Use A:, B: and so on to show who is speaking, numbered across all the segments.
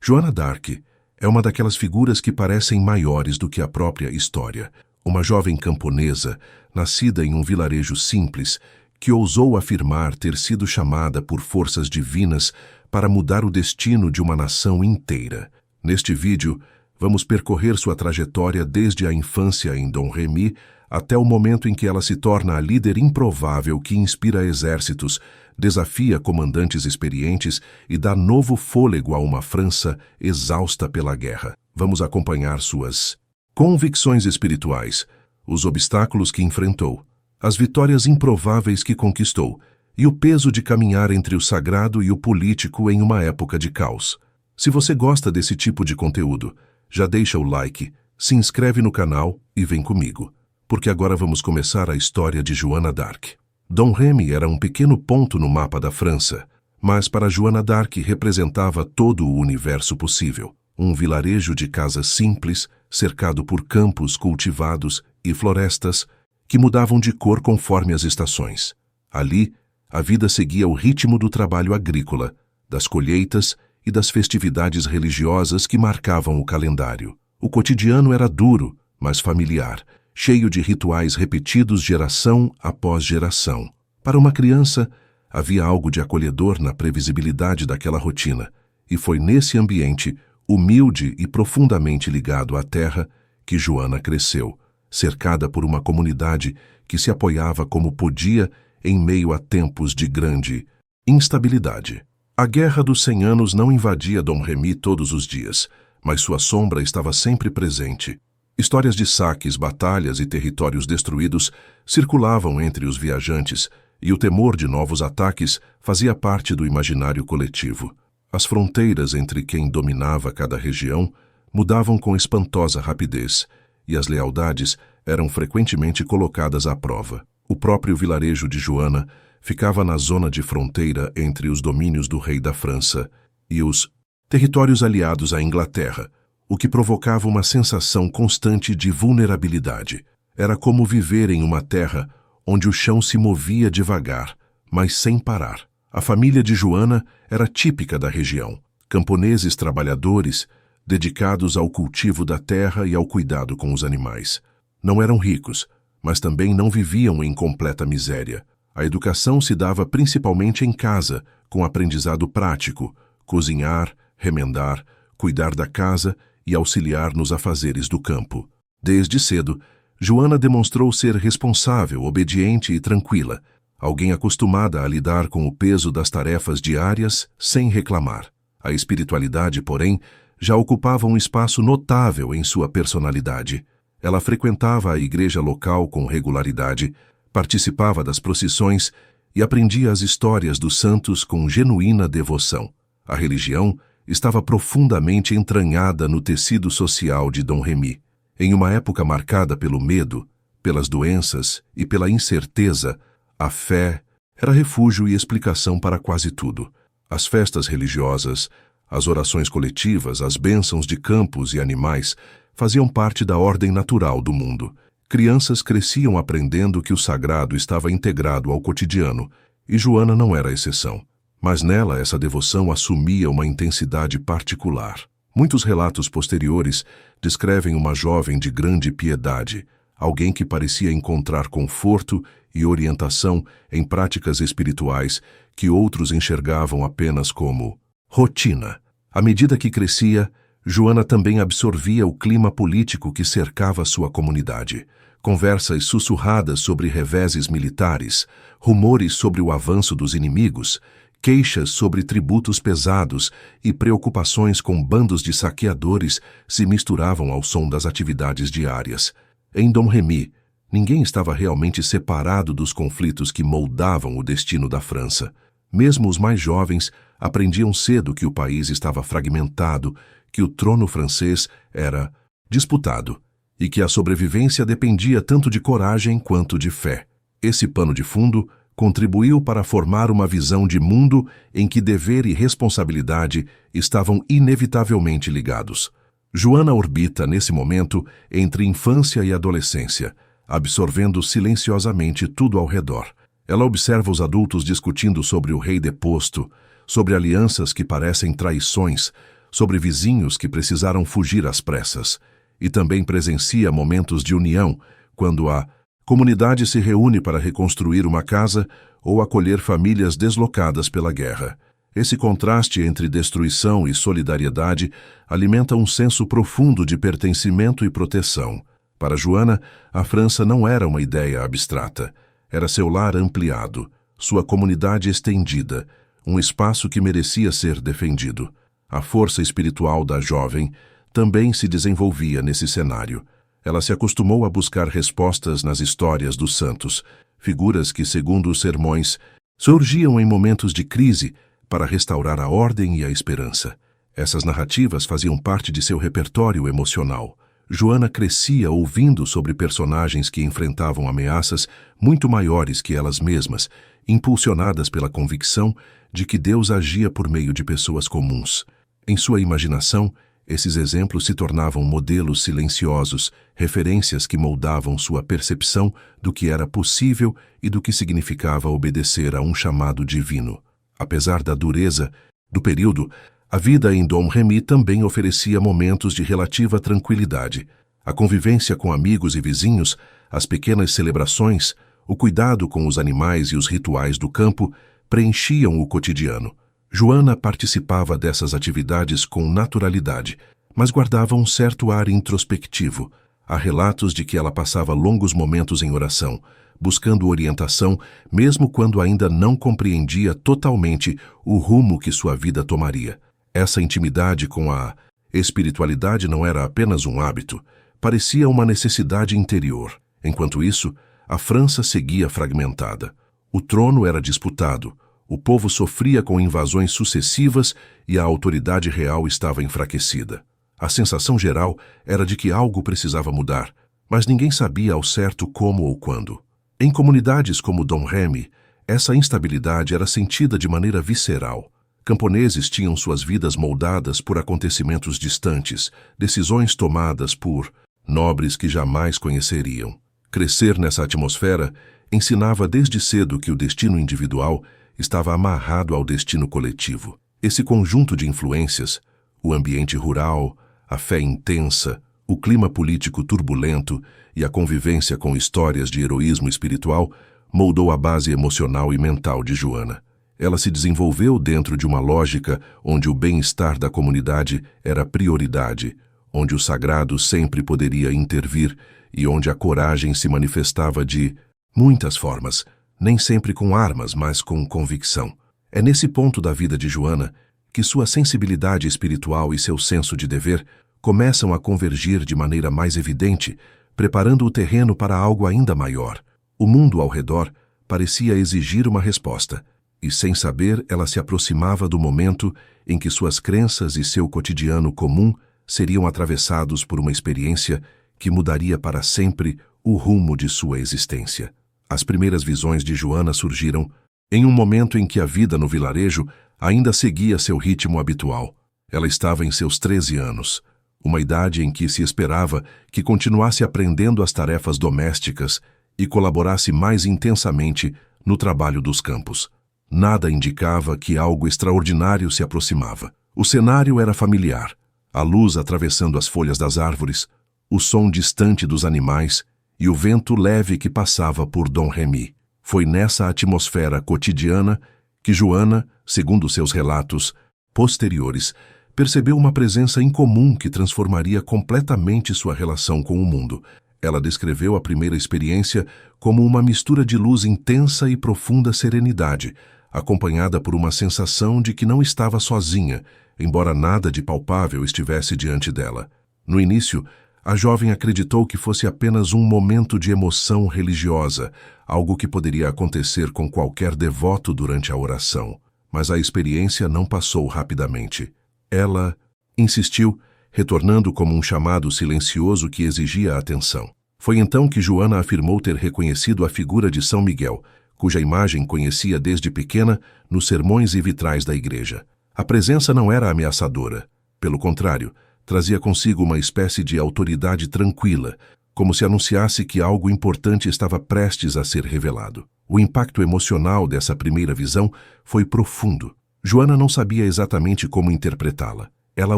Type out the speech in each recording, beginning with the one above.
A: Joana d'Arc é uma daquelas figuras que parecem maiores do que a própria história. Uma jovem camponesa, nascida em um vilarejo simples, que ousou afirmar ter sido chamada por forças divinas para mudar o destino de uma nação inteira. Neste vídeo, vamos percorrer sua trajetória desde a infância em Domremy até o momento em que ela se torna a líder improvável que inspira exércitos, desafia comandantes experientes e dá novo fôlego a uma França exausta pela guerra. Vamos acompanhar suas convicções espirituais, os obstáculos que enfrentou, as vitórias improváveis que conquistou e o peso de caminhar entre o sagrado e o político em uma época de caos. Se você gosta desse tipo de conteúdo, já deixa o like, se inscreve no canal e vem comigo, porque agora vamos começar a história de Joana d'Arc. Domremy era um pequeno ponto no mapa da França, mas para Joana d'Arc representava todo o universo possível. Um vilarejo de casas simples, cercado por campos cultivados e florestas que mudavam de cor conforme as estações. Ali, a vida seguia o ritmo do trabalho agrícola, das colheitas e das festividades religiosas que marcavam o calendário. O cotidiano era duro, mas familiar, cheio de rituais repetidos geração após geração. Para uma criança, havia algo de acolhedor na previsibilidade daquela rotina, e foi nesse ambiente, humilde e profundamente ligado à terra, que Joana cresceu, cercada por uma comunidade que se apoiava como podia em meio a tempos de grande instabilidade. A Guerra dos 100 Anos não invadia Domremy todos os dias, mas sua sombra estava sempre presente. Histórias de saques, batalhas e territórios destruídos circulavam entre os viajantes, e o temor de novos ataques fazia parte do imaginário coletivo. As fronteiras entre quem dominava cada região mudavam com espantosa rapidez, e as lealdades eram frequentemente colocadas à prova. O próprio vilarejo de Joana ficava na zona de fronteira entre os domínios do rei da França e os territórios aliados à Inglaterra, o que provocava uma sensação constante de vulnerabilidade. Era como viver em uma terra onde o chão se movia devagar, mas sem parar. A família de Joana era típica da região, camponeses trabalhadores, dedicados ao cultivo da terra e ao cuidado com os animais. Não eram ricos, mas também não viviam em completa miséria. A educação se dava principalmente em casa, com aprendizado prático, cozinhar, remendar, cuidar da casa e auxiliar nos afazeres do campo. Desde cedo, Joana demonstrou ser responsável, obediente e tranquila, alguém acostumada a lidar com o peso das tarefas diárias sem reclamar. A espiritualidade, porém, já ocupava um espaço notável em sua personalidade. Ela frequentava a igreja local com regularidade, participava das procissões e aprendia as histórias dos santos com genuína devoção. A religião estava profundamente entranhada no tecido social de Domremy. Em uma época marcada pelo medo, pelas doenças e pela incerteza, a fé era refúgio e explicação para quase tudo. As festas religiosas, as orações coletivas, as bênçãos de campos e animais faziam parte da ordem natural do mundo. Crianças cresciam aprendendo que o sagrado estava integrado ao cotidiano, e Joana não era a exceção. Mas nela essa devoção assumia uma intensidade particular. Muitos relatos posteriores descrevem uma jovem de grande piedade, alguém que parecia encontrar conforto e orientação em práticas espirituais que outros enxergavam apenas como rotina. À medida que crescia, Joana também absorvia o clima político que cercava sua comunidade. Conversas sussurradas sobre reveses militares, rumores sobre o avanço dos inimigos, queixas sobre tributos pesados e preocupações com bandos de saqueadores se misturavam ao som das atividades diárias. Em Domremy, ninguém estava realmente separado dos conflitos que moldavam o destino da França. Mesmo os mais jovens aprendiam cedo que o país estava fragmentado, que o trono francês era disputado e que a sobrevivência dependia tanto de coragem quanto de fé. Esse pano de fundo contribuiu para formar uma visão de mundo em que dever e responsabilidade estavam inevitavelmente ligados. Joana orbita, nesse momento, entre infância e adolescência, absorvendo silenciosamente tudo ao redor. Ela observa os adultos discutindo sobre o rei deposto, sobre alianças que parecem traições, sobre vizinhos que precisaram fugir às pressas, e também presencia momentos de união, quando a comunidade se reúne para reconstruir uma casa ou acolher famílias deslocadas pela guerra. Esse contraste entre destruição e solidariedade alimenta um senso profundo de pertencimento e proteção. Para Joana, a França não era uma ideia abstrata. Era seu lar ampliado, sua comunidade estendida, um espaço que merecia ser defendido. A força espiritual da jovem também se desenvolvia nesse cenário. Ela se acostumou a buscar respostas nas histórias dos santos, figuras que, segundo os sermões, surgiam em momentos de crise para restaurar a ordem e a esperança. Essas narrativas faziam parte de seu repertório emocional. Joana crescia ouvindo sobre personagens que enfrentavam ameaças muito maiores que elas mesmas, impulsionadas pela convicção de que Deus agia por meio de pessoas comuns. Em sua imaginação, esses exemplos se tornavam modelos silenciosos, referências que moldavam sua percepção do que era possível e do que significava obedecer a um chamado divino. Apesar da dureza do período, a vida em Domremy também oferecia momentos de relativa tranquilidade. A convivência com amigos e vizinhos, as pequenas celebrações, o cuidado com os animais e os rituais do campo preenchiam o cotidiano. Joana participava dessas atividades com naturalidade, mas guardava um certo ar introspectivo. Há relatos de que ela passava longos momentos em oração, buscando orientação, mesmo quando ainda não compreendia totalmente o rumo que sua vida tomaria. Essa intimidade com a espiritualidade não era apenas um hábito, parecia uma necessidade interior. Enquanto isso, a França seguia fragmentada. O trono era disputado, o povo sofria com invasões sucessivas e a autoridade real estava enfraquecida. A sensação geral era de que algo precisava mudar, mas ninguém sabia ao certo como ou quando. Em comunidades como Domremy, essa instabilidade era sentida de maneira visceral. Camponeses tinham suas vidas moldadas por acontecimentos distantes, decisões tomadas por nobres que jamais conheceriam. Crescer nessa atmosfera ensinava desde cedo que o destino individual estava amarrado ao destino coletivo. Esse conjunto de influências, o ambiente rural, a fé intensa, o clima político turbulento e a convivência com histórias de heroísmo espiritual, moldou a base emocional e mental de Joana. Ela se desenvolveu dentro de uma lógica onde o bem-estar da comunidade era prioridade, onde o sagrado sempre poderia intervir e onde a coragem se manifestava de muitas formas, nem sempre com armas, mas com convicção. É nesse ponto da vida de Joana que sua sensibilidade espiritual e seu senso de dever começam a convergir de maneira mais evidente, preparando o terreno para algo ainda maior. O mundo ao redor parecia exigir uma resposta, e sem saber ela se aproximava do momento em que suas crenças e seu cotidiano comum seriam atravessados por uma experiência que mudaria para sempre o rumo de sua existência. As primeiras visões de Joana surgiram em um momento em que a vida no vilarejo ainda seguia seu ritmo habitual. Ela estava em seus 13 anos, uma idade em que se esperava que continuasse aprendendo as tarefas domésticas e colaborasse mais intensamente no trabalho dos campos. Nada indicava que algo extraordinário se aproximava. O cenário era familiar, a luz atravessando as folhas das árvores, o som distante dos animais e o vento leve que passava por Domremy. Foi nessa atmosfera cotidiana que Joana, segundo seus relatos posteriores, percebeu uma presença incomum que transformaria completamente sua relação com o mundo. Ela descreveu a primeira experiência como uma mistura de luz intensa e profunda serenidade, acompanhada por uma sensação de que não estava sozinha, embora nada de palpável estivesse diante dela. No início, a jovem acreditou que fosse apenas um momento de emoção religiosa, algo que poderia acontecer com qualquer devoto durante a oração. Mas a experiência não passou rapidamente. Ela insistiu, retornando como um chamado silencioso que exigia atenção. Foi então que Joana afirmou ter reconhecido a figura de São Miguel, cuja imagem conhecia desde pequena nos sermões e vitrais da igreja. A presença não era ameaçadora. Pelo contrário, trazia consigo uma espécie de autoridade tranquila, como se anunciasse que algo importante estava prestes a ser revelado. O impacto emocional dessa primeira visão foi profundo. Joana não sabia exatamente como interpretá-la. Ela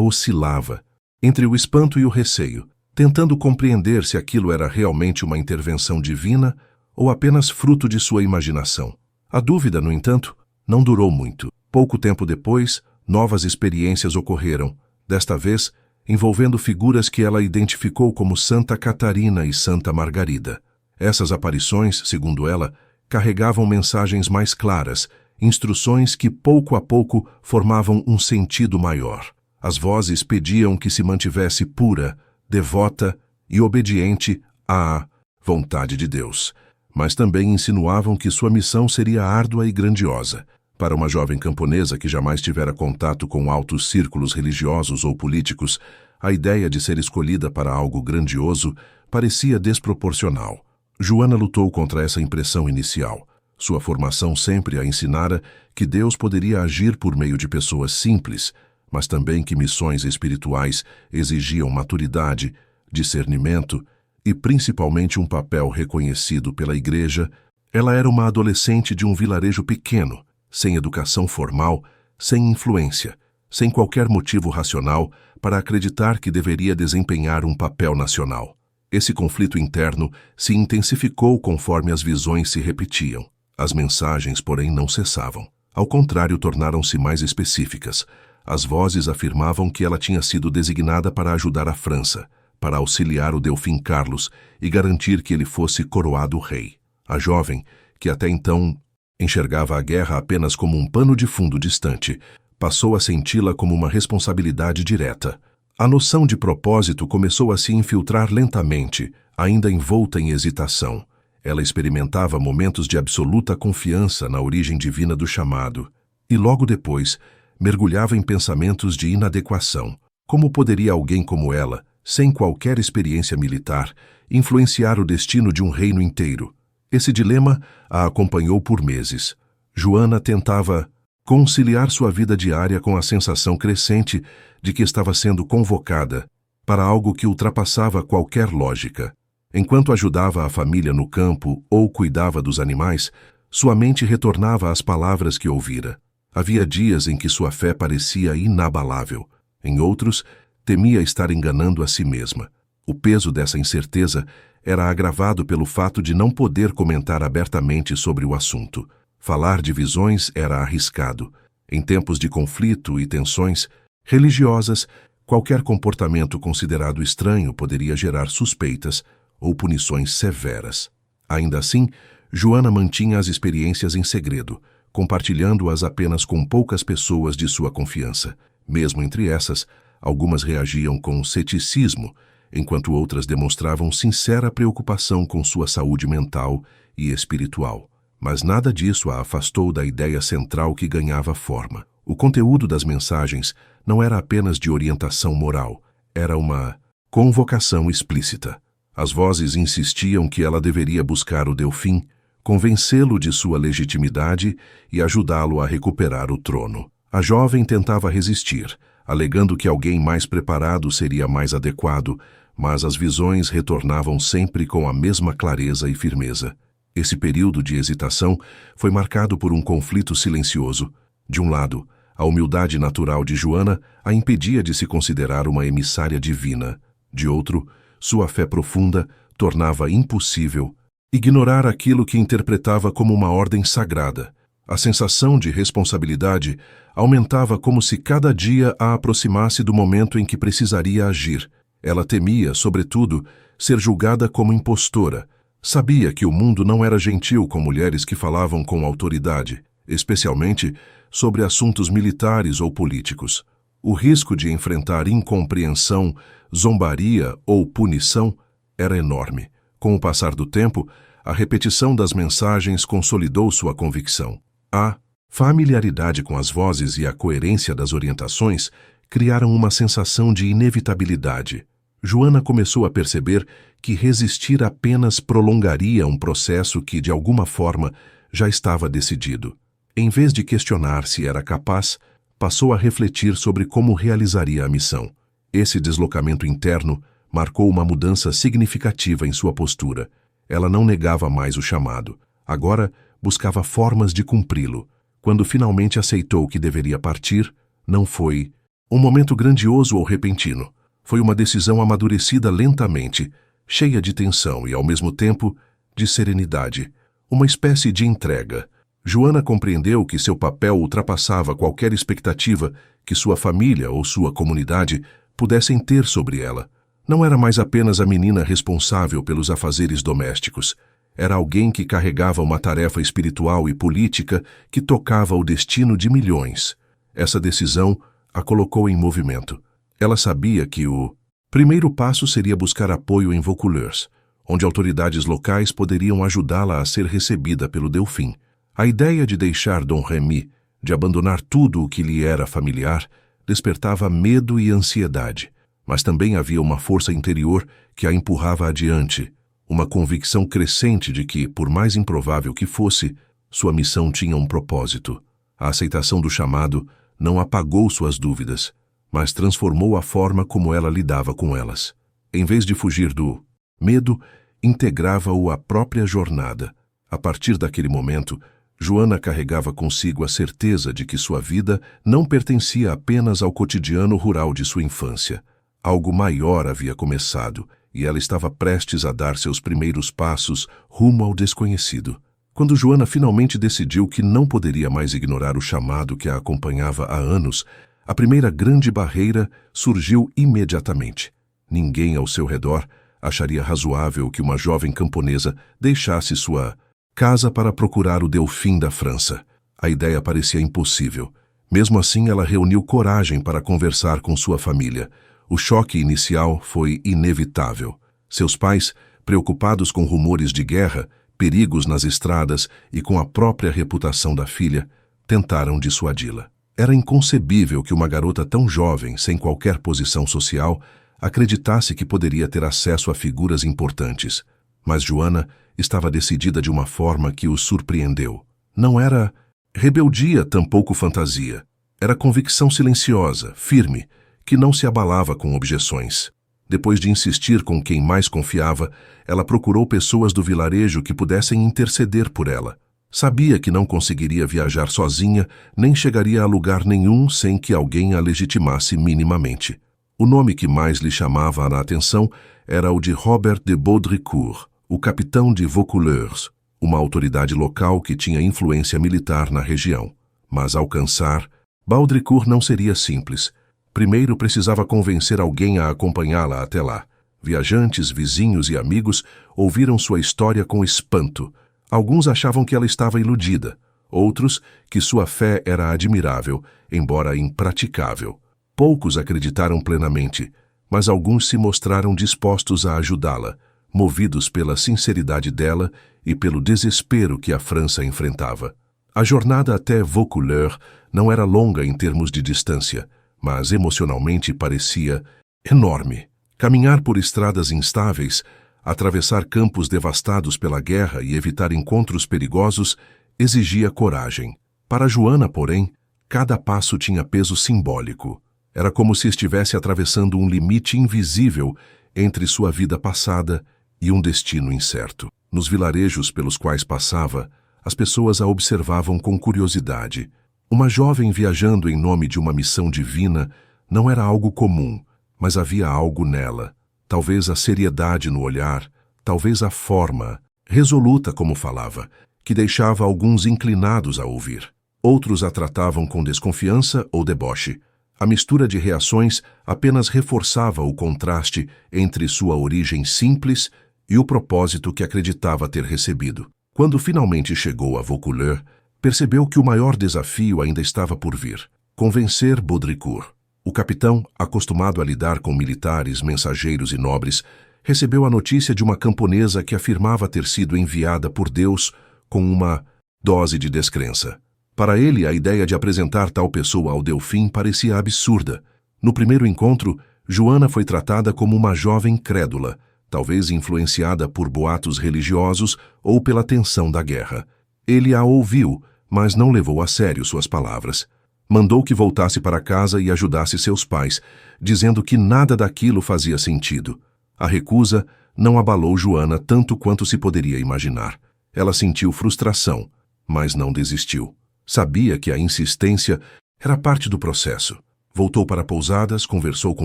A: oscilava entre o espanto e o receio, tentando compreender se aquilo era realmente uma intervenção divina ou apenas fruto de sua imaginação. A dúvida, no entanto, não durou muito. Pouco tempo depois, novas experiências ocorreram, desta vez envolvendo figuras que ela identificou como Santa Catarina e Santa Margarida. Essas aparições, segundo ela, carregavam mensagens mais claras, instruções que pouco a pouco formavam um sentido maior. As vozes pediam que se mantivesse pura, devota e obediente à vontade de Deus, mas também insinuavam que sua missão seria árdua e grandiosa. Para uma jovem camponesa que jamais tivera contato com altos círculos religiosos ou políticos, a ideia de ser escolhida para algo grandioso parecia desproporcional. Joana lutou contra essa impressão inicial. Sua formação sempre a ensinara que Deus poderia agir por meio de pessoas simples, mas também que missões espirituais exigiam maturidade, discernimento e principalmente um papel reconhecido pela Igreja. Ela era uma adolescente de um vilarejo pequeno, sem educação formal, sem influência, sem qualquer motivo racional para acreditar que deveria desempenhar um papel nacional. Esse conflito interno se intensificou conforme as visões se repetiam. As mensagens, porém, não cessavam. Ao contrário, tornaram-se mais específicas. As vozes afirmavam que ela tinha sido designada para ajudar a França, para auxiliar o Delfim Carlos e garantir que ele fosse coroado rei. A jovem, que até então enxergava a guerra apenas como um pano de fundo distante, passou a senti-la como uma responsabilidade direta. A noção de propósito começou a se infiltrar lentamente, ainda envolta em hesitação. Ela experimentava momentos de absoluta confiança na origem divina do chamado, e logo depois mergulhava em pensamentos de inadequação. Como poderia alguém como ela, sem qualquer experiência militar, influenciar o destino de um reino inteiro? Esse dilema a acompanhou por meses. Joana tentava conciliar sua vida diária com a sensação crescente de que estava sendo convocada para algo que ultrapassava qualquer lógica. Enquanto ajudava a família no campo ou cuidava dos animais, sua mente retornava às palavras que ouvira. Havia dias em que sua fé parecia inabalável. Em outros, temia estar enganando a si mesma. O peso dessa incerteza era agravado pelo fato de não poder comentar abertamente sobre o assunto. Falar de visões era arriscado. Em tempos de conflito e tensões religiosas, qualquer comportamento considerado estranho poderia gerar suspeitas ou punições severas. Ainda assim, Joana mantinha as experiências em segredo, compartilhando-as apenas com poucas pessoas de sua confiança. Mesmo entre essas, algumas reagiam com ceticismo, enquanto outras demonstravam sincera preocupação com sua saúde mental e espiritual. Mas nada disso a afastou da ideia central que ganhava forma. O conteúdo das mensagens não era apenas de orientação moral, era uma convocação explícita. As vozes insistiam que ela deveria buscar o Delfim, convencê-lo de sua legitimidade e ajudá-lo a recuperar o trono. A jovem tentava resistir, alegando que alguém mais preparado seria mais adequado, mas as visões retornavam sempre com a mesma clareza e firmeza. Esse período de hesitação foi marcado por um conflito silencioso. De um lado, a humildade natural de Joana a impedia de se considerar uma emissária divina. De outro, sua fé profunda tornava impossível ignorar aquilo que interpretava como uma ordem sagrada. A sensação de responsabilidade aumentava como se cada dia a aproximasse do momento em que precisaria agir. Ela temia, sobretudo, ser julgada como impostora. Sabia que o mundo não era gentil com mulheres que falavam com autoridade, especialmente sobre assuntos militares ou políticos. O risco de enfrentar incompreensão, zombaria ou punição era enorme. Com o passar do tempo, a repetição das mensagens consolidou sua convicção. A familiaridade com as vozes e a coerência das orientações criaram uma sensação de inevitabilidade. Joana começou a perceber que resistir apenas prolongaria um processo que, de alguma forma, já estava decidido. Em vez de questionar se era capaz, passou a refletir sobre como realizaria a missão. Esse deslocamento interno marcou uma mudança significativa em sua postura. Ela não negava mais o chamado. Agora, buscava formas de cumpri-lo. Quando finalmente aceitou que deveria partir, não foi Um momento grandioso ou repentino. Foi uma decisão amadurecida lentamente, cheia de tensão e, ao mesmo tempo, de serenidade. Uma espécie de entrega. Joana compreendeu que seu papel ultrapassava qualquer expectativa que sua família ou sua comunidade pudessem ter sobre ela. Não era mais apenas a menina responsável pelos afazeres domésticos. Era alguém que carregava uma tarefa espiritual e política que tocava o destino de milhões. Essa decisão a colocou em movimento. Ela sabia que o primeiro passo seria buscar apoio em Vaucouleurs, onde autoridades locais poderiam ajudá-la a ser recebida pelo Delfim. A ideia de deixar Dom Remy, de abandonar tudo o que lhe era familiar, despertava medo e ansiedade, mas também havia uma força interior que a empurrava adiante, uma convicção crescente de que, por mais improvável que fosse, sua missão tinha um propósito. A aceitação do chamado não apagou suas dúvidas, mas transformou a forma como ela lidava com elas. Em vez de fugir do medo, integrava-o à própria jornada. A partir daquele momento, Joana carregava consigo a certeza de que sua vida não pertencia apenas ao cotidiano rural de sua infância. Algo maior havia começado, e ela estava prestes a dar seus primeiros passos rumo ao desconhecido. Quando Joana finalmente decidiu que não poderia mais ignorar o chamado que a acompanhava há anos, a primeira grande barreira surgiu imediatamente. Ninguém ao seu redor acharia razoável que uma jovem camponesa deixasse sua casa para procurar o Delfim da França. A ideia parecia impossível. Mesmo assim, ela reuniu coragem para conversar com sua família. O choque inicial foi inevitável. Seus pais, preocupados com rumores de guerra, perigos nas estradas e com a própria reputação da filha, tentaram dissuadi-la. Era inconcebível que uma garota tão jovem, sem qualquer posição social, acreditasse que poderia ter acesso a figuras importantes. Mas Joana estava decidida de uma forma que o surpreendeu. Não era rebeldia, tampouco fantasia. Era convicção silenciosa, firme, que não se abalava com objeções. Depois de insistir com quem mais confiava, ela procurou pessoas do vilarejo que pudessem interceder por ela. Sabia que não conseguiria viajar sozinha, nem chegaria a lugar nenhum sem que alguém a legitimasse minimamente. O nome que mais lhe chamava a atenção era o de Robert de Baudricourt, o capitão de Vaucouleurs, uma autoridade local que tinha influência militar na região. Mas alcançar Baudricourt não seria simples. Primeiro precisava convencer alguém a acompanhá-la até lá. Viajantes, vizinhos e amigos ouviram sua história com espanto. Alguns achavam que ela estava iludida, outros que sua fé era admirável, embora impraticável. Poucos acreditaram plenamente, mas alguns se mostraram dispostos a ajudá-la, movidos pela sinceridade dela e pelo desespero que a França enfrentava. A jornada até Vaucouleurs não era longa em termos de distância, mas emocionalmente parecia enorme. Caminhar por estradas instáveis, atravessar campos devastados pela guerra e evitar encontros perigosos exigia coragem. Para Joana, porém, cada passo tinha peso simbólico. Era como se estivesse atravessando um limite invisível entre sua vida passada e um destino incerto. Nos vilarejos pelos quais passava, as pessoas a observavam com curiosidade. Uma jovem viajando em nome de uma missão divina não era algo comum, mas havia algo nela. Talvez a seriedade no olhar, talvez a forma, resoluta como falava, que deixava alguns inclinados a ouvir. Outros a tratavam com desconfiança ou deboche. A mistura de reações apenas reforçava o contraste entre sua origem simples e o propósito que acreditava ter recebido. Quando finalmente chegou a Vaucouleurs, percebeu que o maior desafio ainda estava por vir: convencer Baudricourt. O capitão, acostumado a lidar com militares, mensageiros e nobres, recebeu a notícia de uma camponesa que afirmava ter sido enviada por Deus com uma dose de descrença. Para ele, a ideia de apresentar tal pessoa ao Delfim parecia absurda. No primeiro encontro, Joana foi tratada como uma jovem crédula, talvez influenciada por boatos religiosos ou pela tensão da guerra. Ele a ouviu, mas não levou a sério suas palavras. Mandou que voltasse para casa e ajudasse seus pais, dizendo que nada daquilo fazia sentido. A recusa não abalou Joana tanto quanto se poderia imaginar. Ela sentiu frustração, mas não desistiu. Sabia que a insistência era parte do processo. Voltou para pousadas, conversou com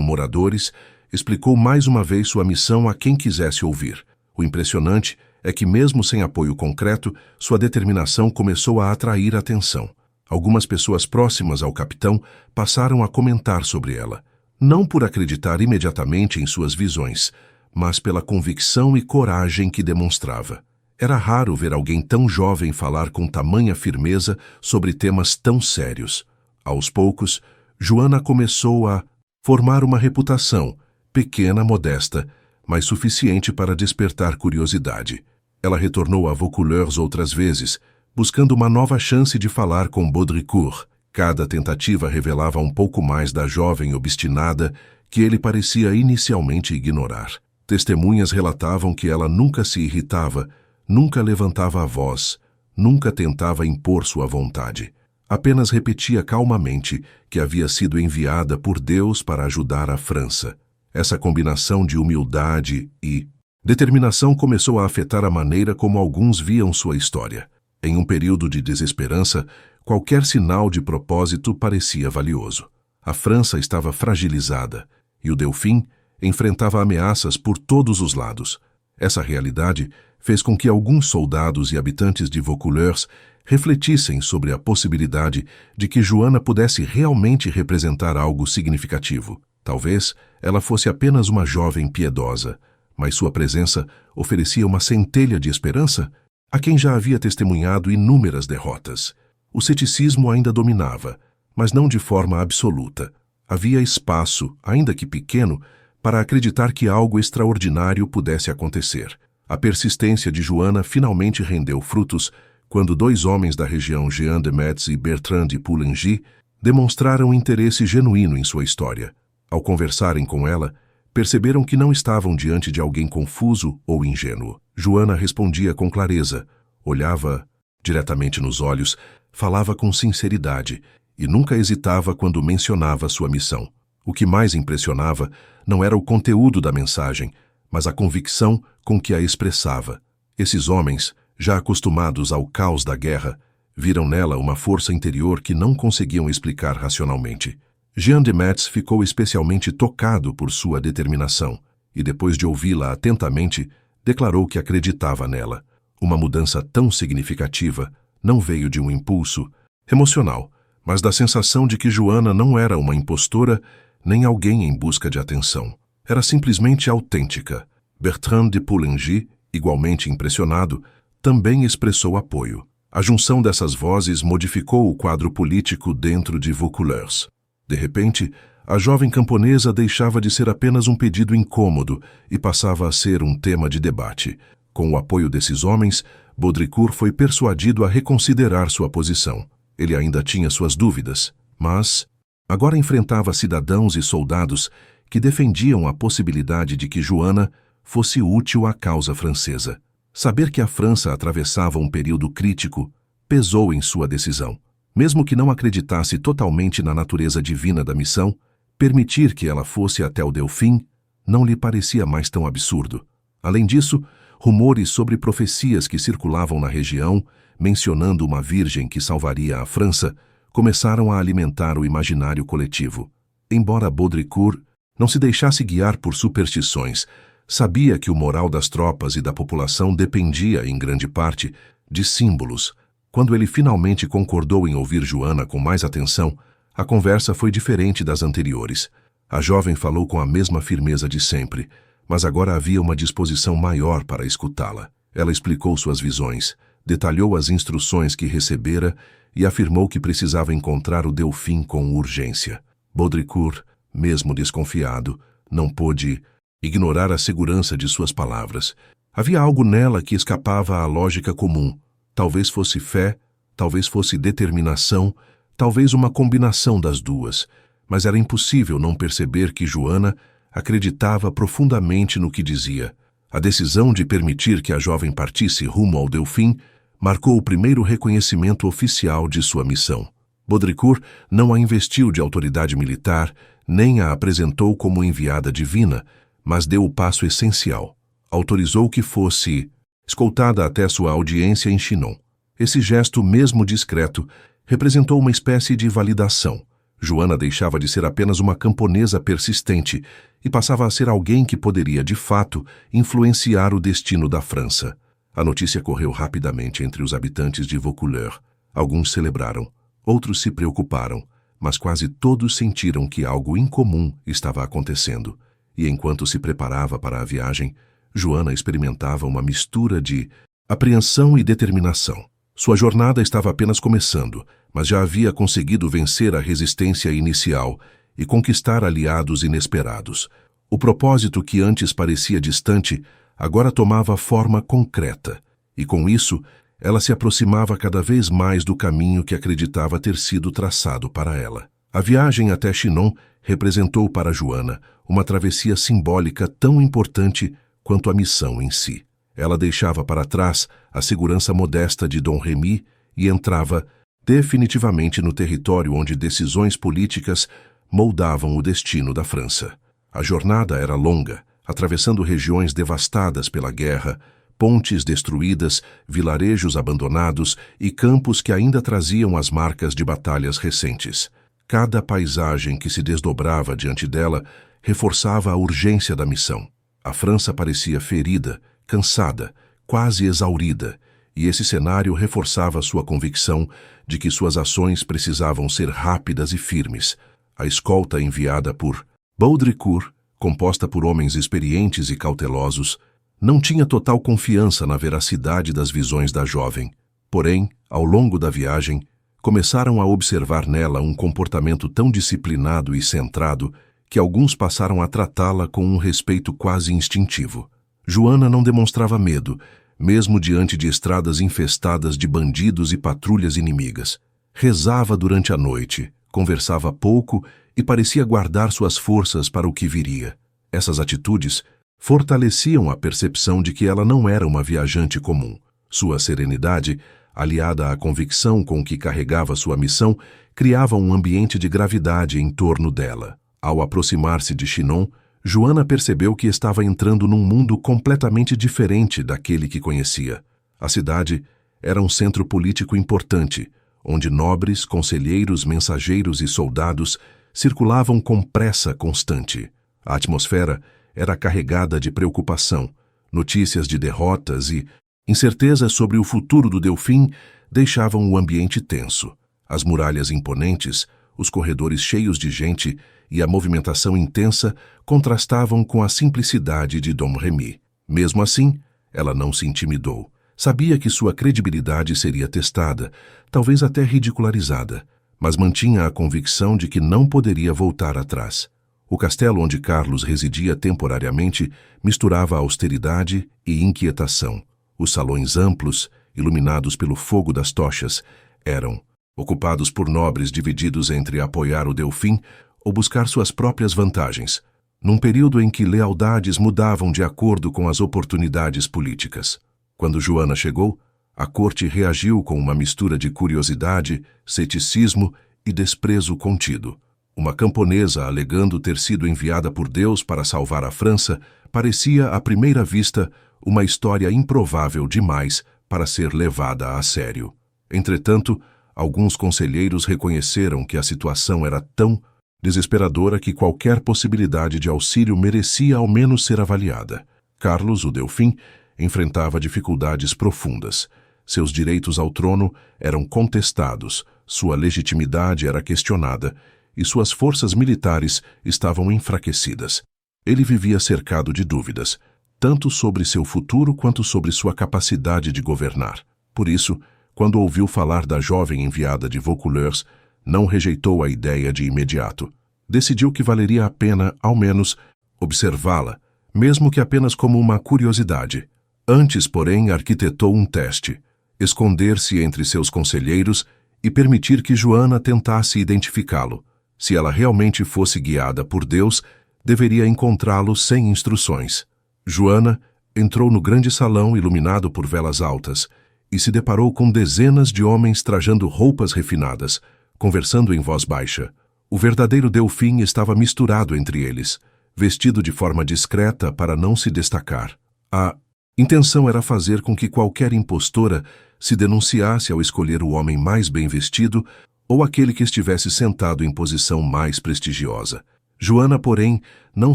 A: moradores, explicou mais uma vez sua missão a quem quisesse ouvir. O impressionante é que, mesmo sem apoio concreto, sua determinação começou a atrair atenção. Algumas pessoas próximas ao capitão passaram a comentar sobre ela, não por acreditar imediatamente em suas visões, mas pela convicção e coragem que demonstrava. Era raro ver alguém tão jovem falar com tamanha firmeza sobre temas tão sérios. Aos poucos, Joana começou a formar uma reputação, pequena, modesta, mas suficiente para despertar curiosidade. Ela retornou a Vaucouleurs outras vezes, buscando uma nova chance de falar com Baudricourt. Cada tentativa revelava um pouco mais da jovem obstinada que ele parecia inicialmente ignorar. Testemunhas relatavam que ela nunca se irritava, nunca levantava a voz, nunca tentava impor sua vontade. Apenas repetia calmamente que havia sido enviada por Deus para ajudar a França. Essa combinação de humildade e determinação começou a afetar a maneira como alguns viam sua história. Em um período de desesperança, qualquer sinal de propósito parecia valioso. A França estava fragilizada e o Delfim enfrentava ameaças por todos os lados. Essa realidade fez com que alguns soldados e habitantes de Vaucouleurs refletissem sobre a possibilidade de que Joana pudesse realmente representar algo significativo. Talvez ela fosse apenas uma jovem piedosa, mas sua presença oferecia uma centelha de esperança a quem já havia testemunhado inúmeras derrotas. O ceticismo ainda dominava, mas não de forma absoluta. Havia espaço, ainda que pequeno, para acreditar que algo extraordinário pudesse acontecer. A persistência de Joana finalmente rendeu frutos quando dois homens da região, Jean de Metz e Bertrand de Poulengy, demonstraram interesse genuíno em sua história. Ao conversarem com ela, perceberam que não estavam diante de alguém confuso ou ingênuo. Joana respondia com clareza, olhava diretamente nos olhos, falava com sinceridade e nunca hesitava quando mencionava sua missão. O que mais impressionava não era o conteúdo da mensagem, mas a convicção com que a expressava. Esses homens, já acostumados ao caos da guerra, viram nela uma força interior que não conseguiam explicar racionalmente. Jean de Metz ficou especialmente tocado por sua determinação e, depois de ouvi-la atentamente, declarou que acreditava nela. Uma mudança tão significativa não veio de um impulso emocional, mas da sensação de que Joana não era uma impostora nem alguém em busca de atenção. Era simplesmente autêntica. Bertrand de Poulengy, igualmente impressionado, também expressou apoio. A junção dessas vozes modificou o quadro político dentro de Vaucouleurs. De repente, a jovem camponesa deixava de ser apenas um pedido incômodo e passava a ser um tema de debate. Com o apoio desses homens, Baudricourt foi persuadido a reconsiderar sua posição. Ele ainda tinha suas dúvidas, mas agora enfrentava cidadãos e soldados que defendiam a possibilidade de que Joana fosse útil à causa francesa. Saber que a França atravessava um período crítico pesou em sua decisão. Mesmo que não acreditasse totalmente na natureza divina da missão, permitir que ela fosse até o Delfim não lhe parecia mais tão absurdo. Além disso, rumores sobre profecias que circulavam na região, mencionando uma virgem que salvaria a França, começaram a alimentar o imaginário coletivo. Embora Baudricourt não se deixasse guiar por superstições, sabia que o moral das tropas e da população dependia, em grande parte, de símbolos. Quando ele finalmente concordou em ouvir Joana com mais atenção, a conversa foi diferente das anteriores. A jovem falou com a mesma firmeza de sempre, mas agora havia uma disposição maior para escutá-la. Ela explicou suas visões, detalhou as instruções que recebera e afirmou que precisava encontrar o Delfim com urgência. Baudricourt, mesmo desconfiado, não pôde ignorar a segurança de suas palavras. Havia algo nela que escapava à lógica comum. Talvez fosse fé, talvez fosse determinação, talvez uma combinação das duas, mas era impossível não perceber que Joana acreditava profundamente no que dizia. A decisão de permitir que a jovem partisse rumo ao Delfim marcou o primeiro reconhecimento oficial de sua missão. Baudricourt não a investiu de autoridade militar, nem a apresentou como enviada divina, mas deu o passo essencial. Autorizou que fosse escoltada até sua audiência em Chinon. Esse gesto, mesmo discreto, representou uma espécie de validação. Joana deixava de ser apenas uma camponesa persistente e passava a ser alguém que poderia, de fato, influenciar o destino da França. A notícia correu rapidamente entre os habitantes de Vaucouleurs. Alguns celebraram, outros se preocuparam, mas quase todos sentiram que algo incomum estava acontecendo. E enquanto se preparava para a viagem, Joana experimentava uma mistura de apreensão e determinação. Sua jornada estava apenas começando, mas já havia conseguido vencer a resistência inicial e conquistar aliados inesperados. O propósito que antes parecia distante agora tomava forma concreta, e com isso ela se aproximava cada vez mais do caminho que acreditava ter sido traçado para ela. A viagem até Chinon representou para Joana uma travessia simbólica tão importante quanto a missão em si. Ela deixava para trás a segurança modesta de Dom Remy e entrava definitivamente no território onde decisões políticas moldavam o destino da França. A jornada era longa, atravessando regiões devastadas pela guerra, pontes destruídas, vilarejos abandonados e campos que ainda traziam as marcas de batalhas recentes. Cada paisagem que se desdobrava diante dela reforçava a urgência da missão. A França parecia ferida, cansada, quase exaurida, e esse cenário reforçava sua convicção de que suas ações precisavam ser rápidas e firmes. A escolta enviada por Baudricourt, composta por homens experientes e cautelosos, não tinha total confiança na veracidade das visões da jovem. Porém, ao longo da viagem, começaram a observar nela um comportamento tão disciplinado e centrado que alguns passaram a tratá-la com um respeito quase instintivo. Joana não demonstrava medo, mesmo diante de estradas infestadas de bandidos e patrulhas inimigas. Rezava durante a noite, conversava pouco e parecia guardar suas forças para o que viria. Essas atitudes fortaleciam a percepção de que ela não era uma viajante comum. Sua serenidade, aliada à convicção com que carregava sua missão, criava um ambiente de gravidade em torno dela. Ao aproximar-se de Chinon, Joana percebeu que estava entrando num mundo completamente diferente daquele que conhecia. A cidade era um centro político importante, onde nobres, conselheiros, mensageiros e soldados circulavam com pressa constante. A atmosfera era carregada de preocupação, notícias de derrotas e incertezas sobre o futuro do Delfim deixavam o ambiente tenso. As muralhas imponentes, os corredores cheios de gente e a movimentação intensa contrastavam com a simplicidade de Dom Remy. Mesmo assim, ela não se intimidou. Sabia que sua credibilidade seria testada, talvez até ridicularizada, mas mantinha a convicção de que não poderia voltar atrás. O castelo onde Carlos residia temporariamente misturava austeridade e inquietação. Os salões amplos, iluminados pelo fogo das tochas, eram ocupados por nobres divididos entre apoiar o Delfim ou buscar suas próprias vantagens, num período em que lealdades mudavam de acordo com as oportunidades políticas. Quando Joana chegou, a corte reagiu com uma mistura de curiosidade, ceticismo e desprezo contido. Uma camponesa alegando ter sido enviada por Deus para salvar a França parecia, à primeira vista, uma história improvável demais para ser levada a sério. Entretanto, alguns conselheiros reconheceram que a situação era tão desesperadora que qualquer possibilidade de auxílio merecia ao menos ser avaliada. Carlos, o Delfim, enfrentava dificuldades profundas. Seus direitos ao trono eram contestados, sua legitimidade era questionada e suas forças militares estavam enfraquecidas. Ele vivia cercado de dúvidas, tanto sobre seu futuro quanto sobre sua capacidade de governar. Por isso, quando ouviu falar da jovem enviada de Vaucouleurs, não rejeitou a ideia de imediato. Decidiu que valeria a pena, ao menos, observá-la, mesmo que apenas como uma curiosidade. Antes, porém, arquitetou um teste: esconder-se entre seus conselheiros e permitir que Joana tentasse identificá-lo. Se ela realmente fosse guiada por Deus, deveria encontrá-lo sem instruções. Joana entrou no grande salão iluminado por velas altas e se deparou com dezenas de homens trajando roupas refinadas, conversando em voz baixa. O verdadeiro Delfim estava misturado entre eles, vestido de forma discreta para não se destacar. A intenção era fazer com que qualquer impostora se denunciasse ao escolher o homem mais bem vestido ou aquele que estivesse sentado em posição mais prestigiosa. Joana, porém, não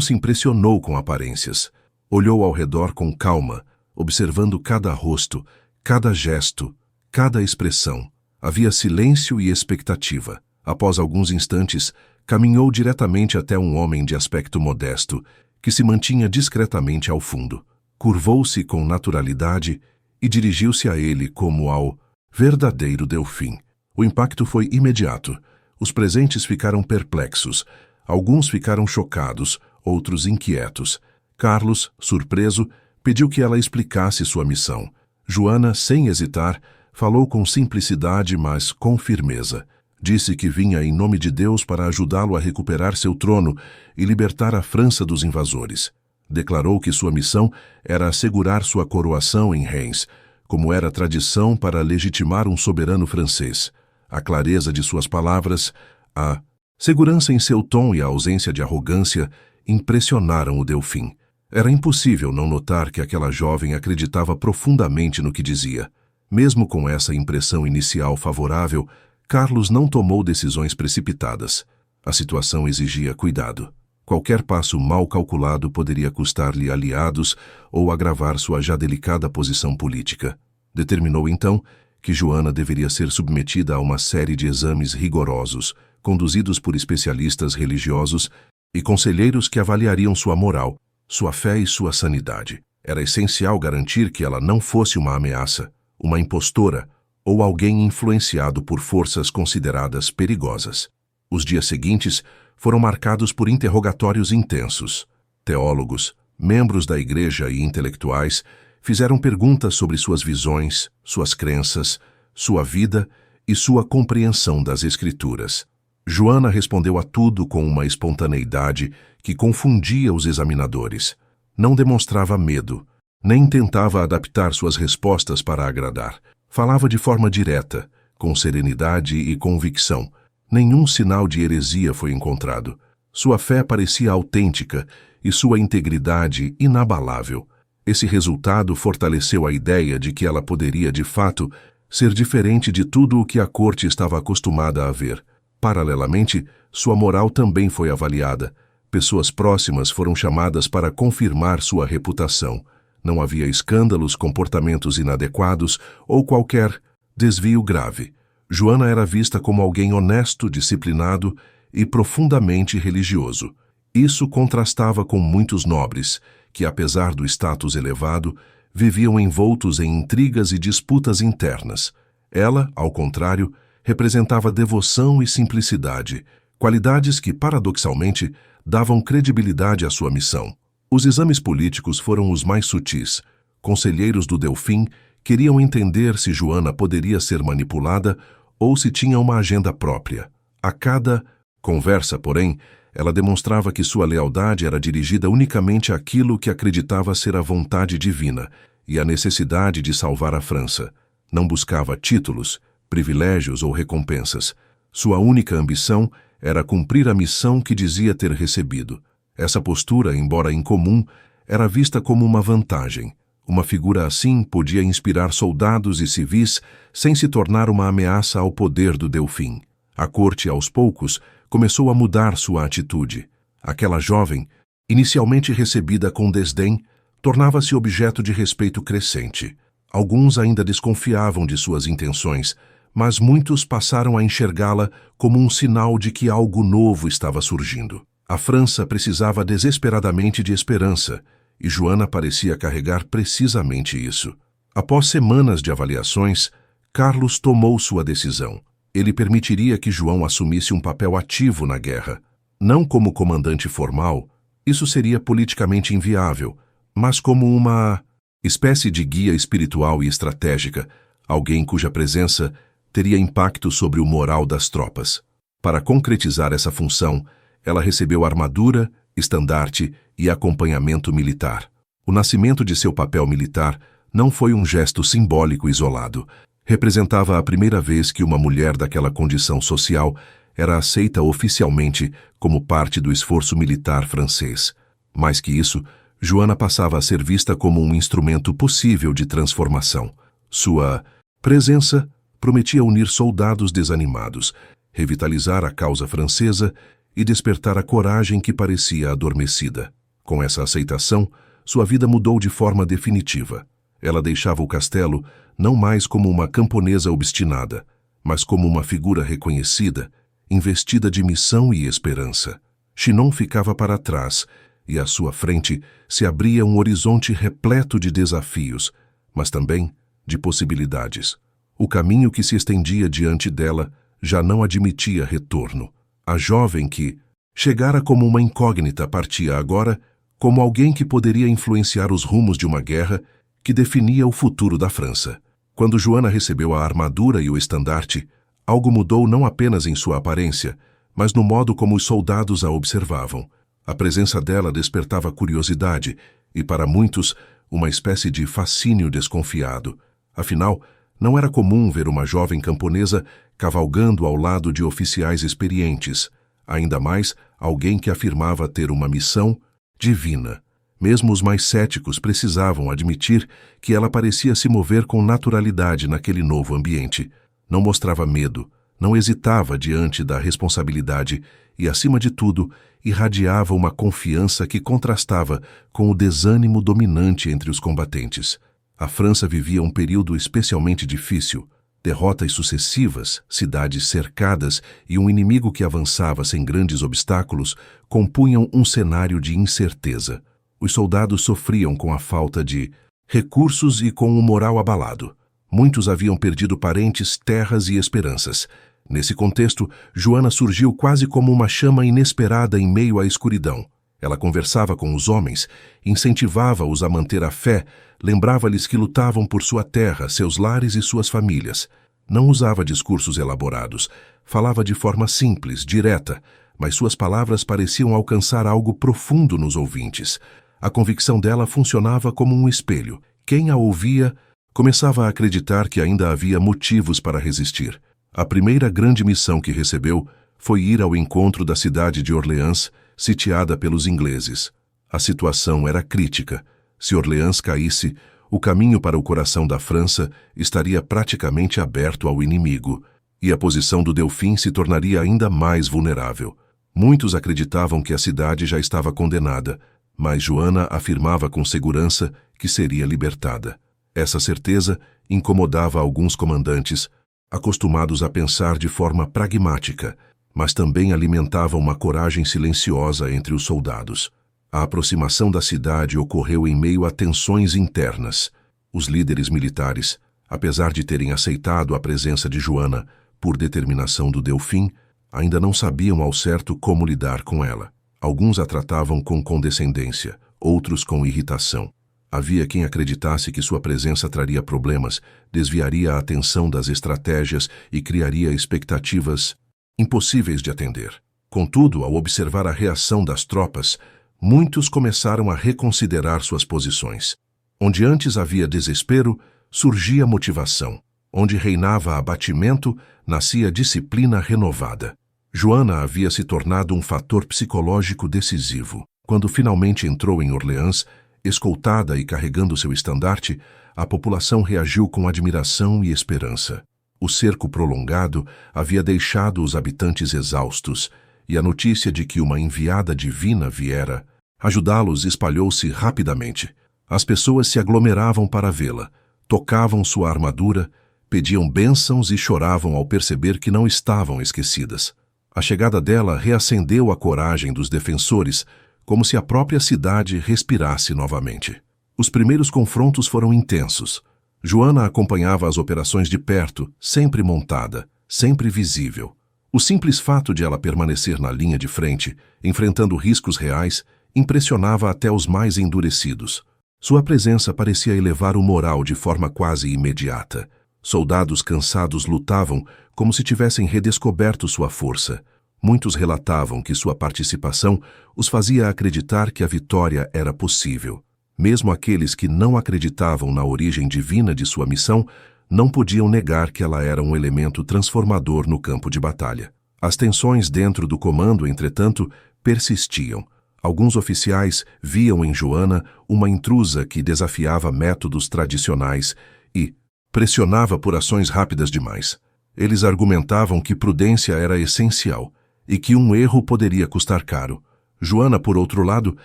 A: se impressionou com aparências. Olhou ao redor com calma, observando cada rosto, cada gesto, cada expressão. Havia silêncio e expectativa. Após alguns instantes, caminhou diretamente até um homem de aspecto modesto, que se mantinha discretamente ao fundo. Curvou-se com naturalidade e dirigiu-se a ele como ao verdadeiro Delfim. O impacto foi imediato. Os presentes ficaram perplexos. Alguns ficaram chocados, outros inquietos. Carlos, surpreso, pediu que ela explicasse sua missão. Joana, sem hesitar, falou com simplicidade, mas com firmeza. Disse que vinha em nome de Deus para ajudá-lo a recuperar seu trono e libertar a França dos invasores. Declarou que sua missão era assegurar sua coroação em Reims, como era tradição para legitimar um soberano francês. A clareza de suas palavras, a segurança em seu tom e a ausência de arrogância impressionaram o Delfim. Era impossível não notar que aquela jovem acreditava profundamente no que dizia. Mesmo com essa impressão inicial favorável, Carlos não tomou decisões precipitadas. A situação exigia cuidado. Qualquer passo mal calculado poderia custar-lhe aliados ou agravar sua já delicada posição política. Determinou então que Joana deveria ser submetida a uma série de exames rigorosos, conduzidos por especialistas religiosos e conselheiros que avaliariam sua moral, sua fé e sua sanidade. Era essencial garantir que ela não fosse uma ameaça, uma impostora ou alguém influenciado por forças consideradas perigosas. Os dias seguintes foram marcados por interrogatórios intensos. Teólogos, membros da igreja e intelectuais fizeram perguntas sobre suas visões, suas crenças, sua vida e sua compreensão das Escrituras. Joana respondeu a tudo com uma espontaneidade que confundia os examinadores. Não demonstrava medo, nem tentava adaptar suas respostas para agradar. Falava de forma direta, com serenidade e convicção. Nenhum sinal de heresia foi encontrado. Sua fé parecia autêntica e sua integridade inabalável. Esse resultado fortaleceu a ideia de que ela poderia, de fato, ser diferente de tudo o que a corte estava acostumada a ver. Paralelamente, sua moral também foi avaliada. Pessoas próximas foram chamadas para confirmar sua reputação. Não havia escândalos, comportamentos inadequados ou qualquer desvio grave. Joana era vista como alguém honesto, disciplinado e profundamente religioso. Isso contrastava com muitos nobres, que, apesar do status elevado, viviam envoltos em intrigas e disputas internas. Ela, ao contrário, representava devoção e simplicidade, qualidades que, paradoxalmente, davam credibilidade à sua missão. Os exames políticos foram os mais sutis. Conselheiros do Delfim queriam entender se Joana poderia ser manipulada ou se tinha uma agenda própria. A cada conversa, porém, ela demonstrava que sua lealdade era dirigida unicamente àquilo que acreditava ser a vontade divina e a necessidade de salvar a França. Não buscava títulos, privilégios ou recompensas. Sua única ambição era cumprir a missão que dizia ter recebido. Essa postura, embora incomum, era vista como uma vantagem. Uma figura assim podia inspirar soldados e civis sem se tornar uma ameaça ao poder do Delfim. A corte, aos poucos, começou a mudar sua atitude. Aquela jovem, inicialmente recebida com desdém, tornava-se objeto de respeito crescente. Alguns ainda desconfiavam de suas intenções, mas muitos passaram a enxergá-la como um sinal de que algo novo estava surgindo. A França precisava desesperadamente de esperança, e Joana parecia carregar precisamente isso. Após semanas de avaliações, Carlos tomou sua decisão. Ele permitiria que João assumisse um papel ativo na guerra. Não como comandante formal, isso seria politicamente inviável, mas como uma espécie de guia espiritual e estratégica, alguém cuja presença teria impacto sobre o moral das tropas. Para concretizar essa função, ela recebeu armadura, estandarte e acompanhamento militar. O nascimento de seu papel militar não foi um gesto simbólico isolado. Representava a primeira vez que uma mulher daquela condição social era aceita oficialmente como parte do esforço militar francês. Mais que isso, Joana passava a ser vista como um instrumento possível de transformação. Sua presença prometia unir soldados desanimados, revitalizar a causa francesa e despertar a coragem que parecia adormecida. Com essa aceitação, sua vida mudou de forma definitiva. Ela deixava o castelo não mais como uma camponesa obstinada, mas como uma figura reconhecida, investida de missão e esperança. Chinon ficava para trás, e à sua frente se abria um horizonte repleto de desafios, mas também de possibilidades. O caminho que se estendia diante dela já não admitia retorno. A jovem que chegara como uma incógnita partia agora como alguém que poderia influenciar os rumos de uma guerra que definia o futuro da França. Quando Joana recebeu a armadura e o estandarte, algo mudou não apenas em sua aparência, mas no modo como os soldados a observavam. A presença dela despertava curiosidade e, para muitos, uma espécie de fascínio desconfiado. Afinal, não era comum ver uma jovem camponesa cavalgando ao lado de oficiais experientes, ainda mais alguém que afirmava ter uma missão divina. Mesmo os mais céticos precisavam admitir que ela parecia se mover com naturalidade naquele novo ambiente. Não mostrava medo, não hesitava diante da responsabilidade e, acima de tudo, irradiava uma confiança que contrastava com o desânimo dominante entre os combatentes. A França vivia um período especialmente difícil. Derrotas sucessivas, cidades cercadas e um inimigo que avançava sem grandes obstáculos compunham um cenário de incerteza. Os soldados sofriam com a falta de recursos e com o moral abalado. Muitos haviam perdido parentes, terras e esperanças. Nesse contexto, Joana surgiu quase como uma chama inesperada em meio à escuridão. Ela conversava com os homens, incentivava-os a manter a fé, lembrava-lhes que lutavam por sua terra, seus lares e suas famílias. Não usava discursos elaborados, falava de forma simples, direta, mas suas palavras pareciam alcançar algo profundo nos ouvintes. A convicção dela funcionava como um espelho. Quem a ouvia começava a acreditar que ainda havia motivos para resistir. A primeira grande missão que recebeu foi ir ao encontro da cidade de Orleans, sitiada pelos ingleses. A situação era crítica. Se Orleans caísse, o caminho para o coração da França estaria praticamente aberto ao inimigo, e a posição do Delfim se tornaria ainda mais vulnerável. Muitos acreditavam que a cidade já estava condenada, mas Joana afirmava com segurança que seria libertada. Essa certeza incomodava alguns comandantes, acostumados a pensar de forma pragmática, mas também alimentava uma coragem silenciosa entre os soldados. A aproximação da cidade ocorreu em meio a tensões internas. Os líderes militares, apesar de terem aceitado a presença de Joana por determinação do Delfim, ainda não sabiam ao certo como lidar com ela. Alguns a tratavam com condescendência, outros com irritação. Havia quem acreditasse que sua presença traria problemas, desviaria a atenção das estratégias e criaria expectativas impossíveis de atender. Contudo, ao observar a reação das tropas, muitos começaram a reconsiderar suas posições. Onde antes havia desespero, surgia motivação. Onde reinava abatimento, nascia disciplina renovada. Joana havia se tornado um fator psicológico decisivo. Quando finalmente entrou em Orleans, escoltada e carregando seu estandarte, a população reagiu com admiração e esperança. O cerco prolongado havia deixado os habitantes exaustos, e a notícia de que uma enviada divina viera ajudá-los espalhou-se rapidamente. As pessoas se aglomeravam para vê-la, tocavam sua armadura, pediam bênçãos e choravam ao perceber que não estavam esquecidas. A chegada dela reacendeu a coragem dos defensores, como se a própria cidade respirasse novamente. Os primeiros confrontos foram intensos. Joana acompanhava as operações de perto, sempre montada, sempre visível. O simples fato de ela permanecer na linha de frente, enfrentando riscos reais, impressionava até os mais endurecidos. Sua presença parecia elevar o moral de forma quase imediata. Soldados cansados lutavam como se tivessem redescoberto sua força. Muitos relatavam que sua participação os fazia acreditar que a vitória era possível. Mesmo aqueles que não acreditavam na origem divina de sua missão não podiam negar que ela era um elemento transformador no campo de batalha. As tensões dentro do comando, entretanto, persistiam. Alguns oficiais viam em Joana uma intrusa que desafiava métodos tradicionais e pressionava por ações rápidas demais. Eles argumentavam que prudência era essencial e que um erro poderia custar caro. Joana, por outro lado,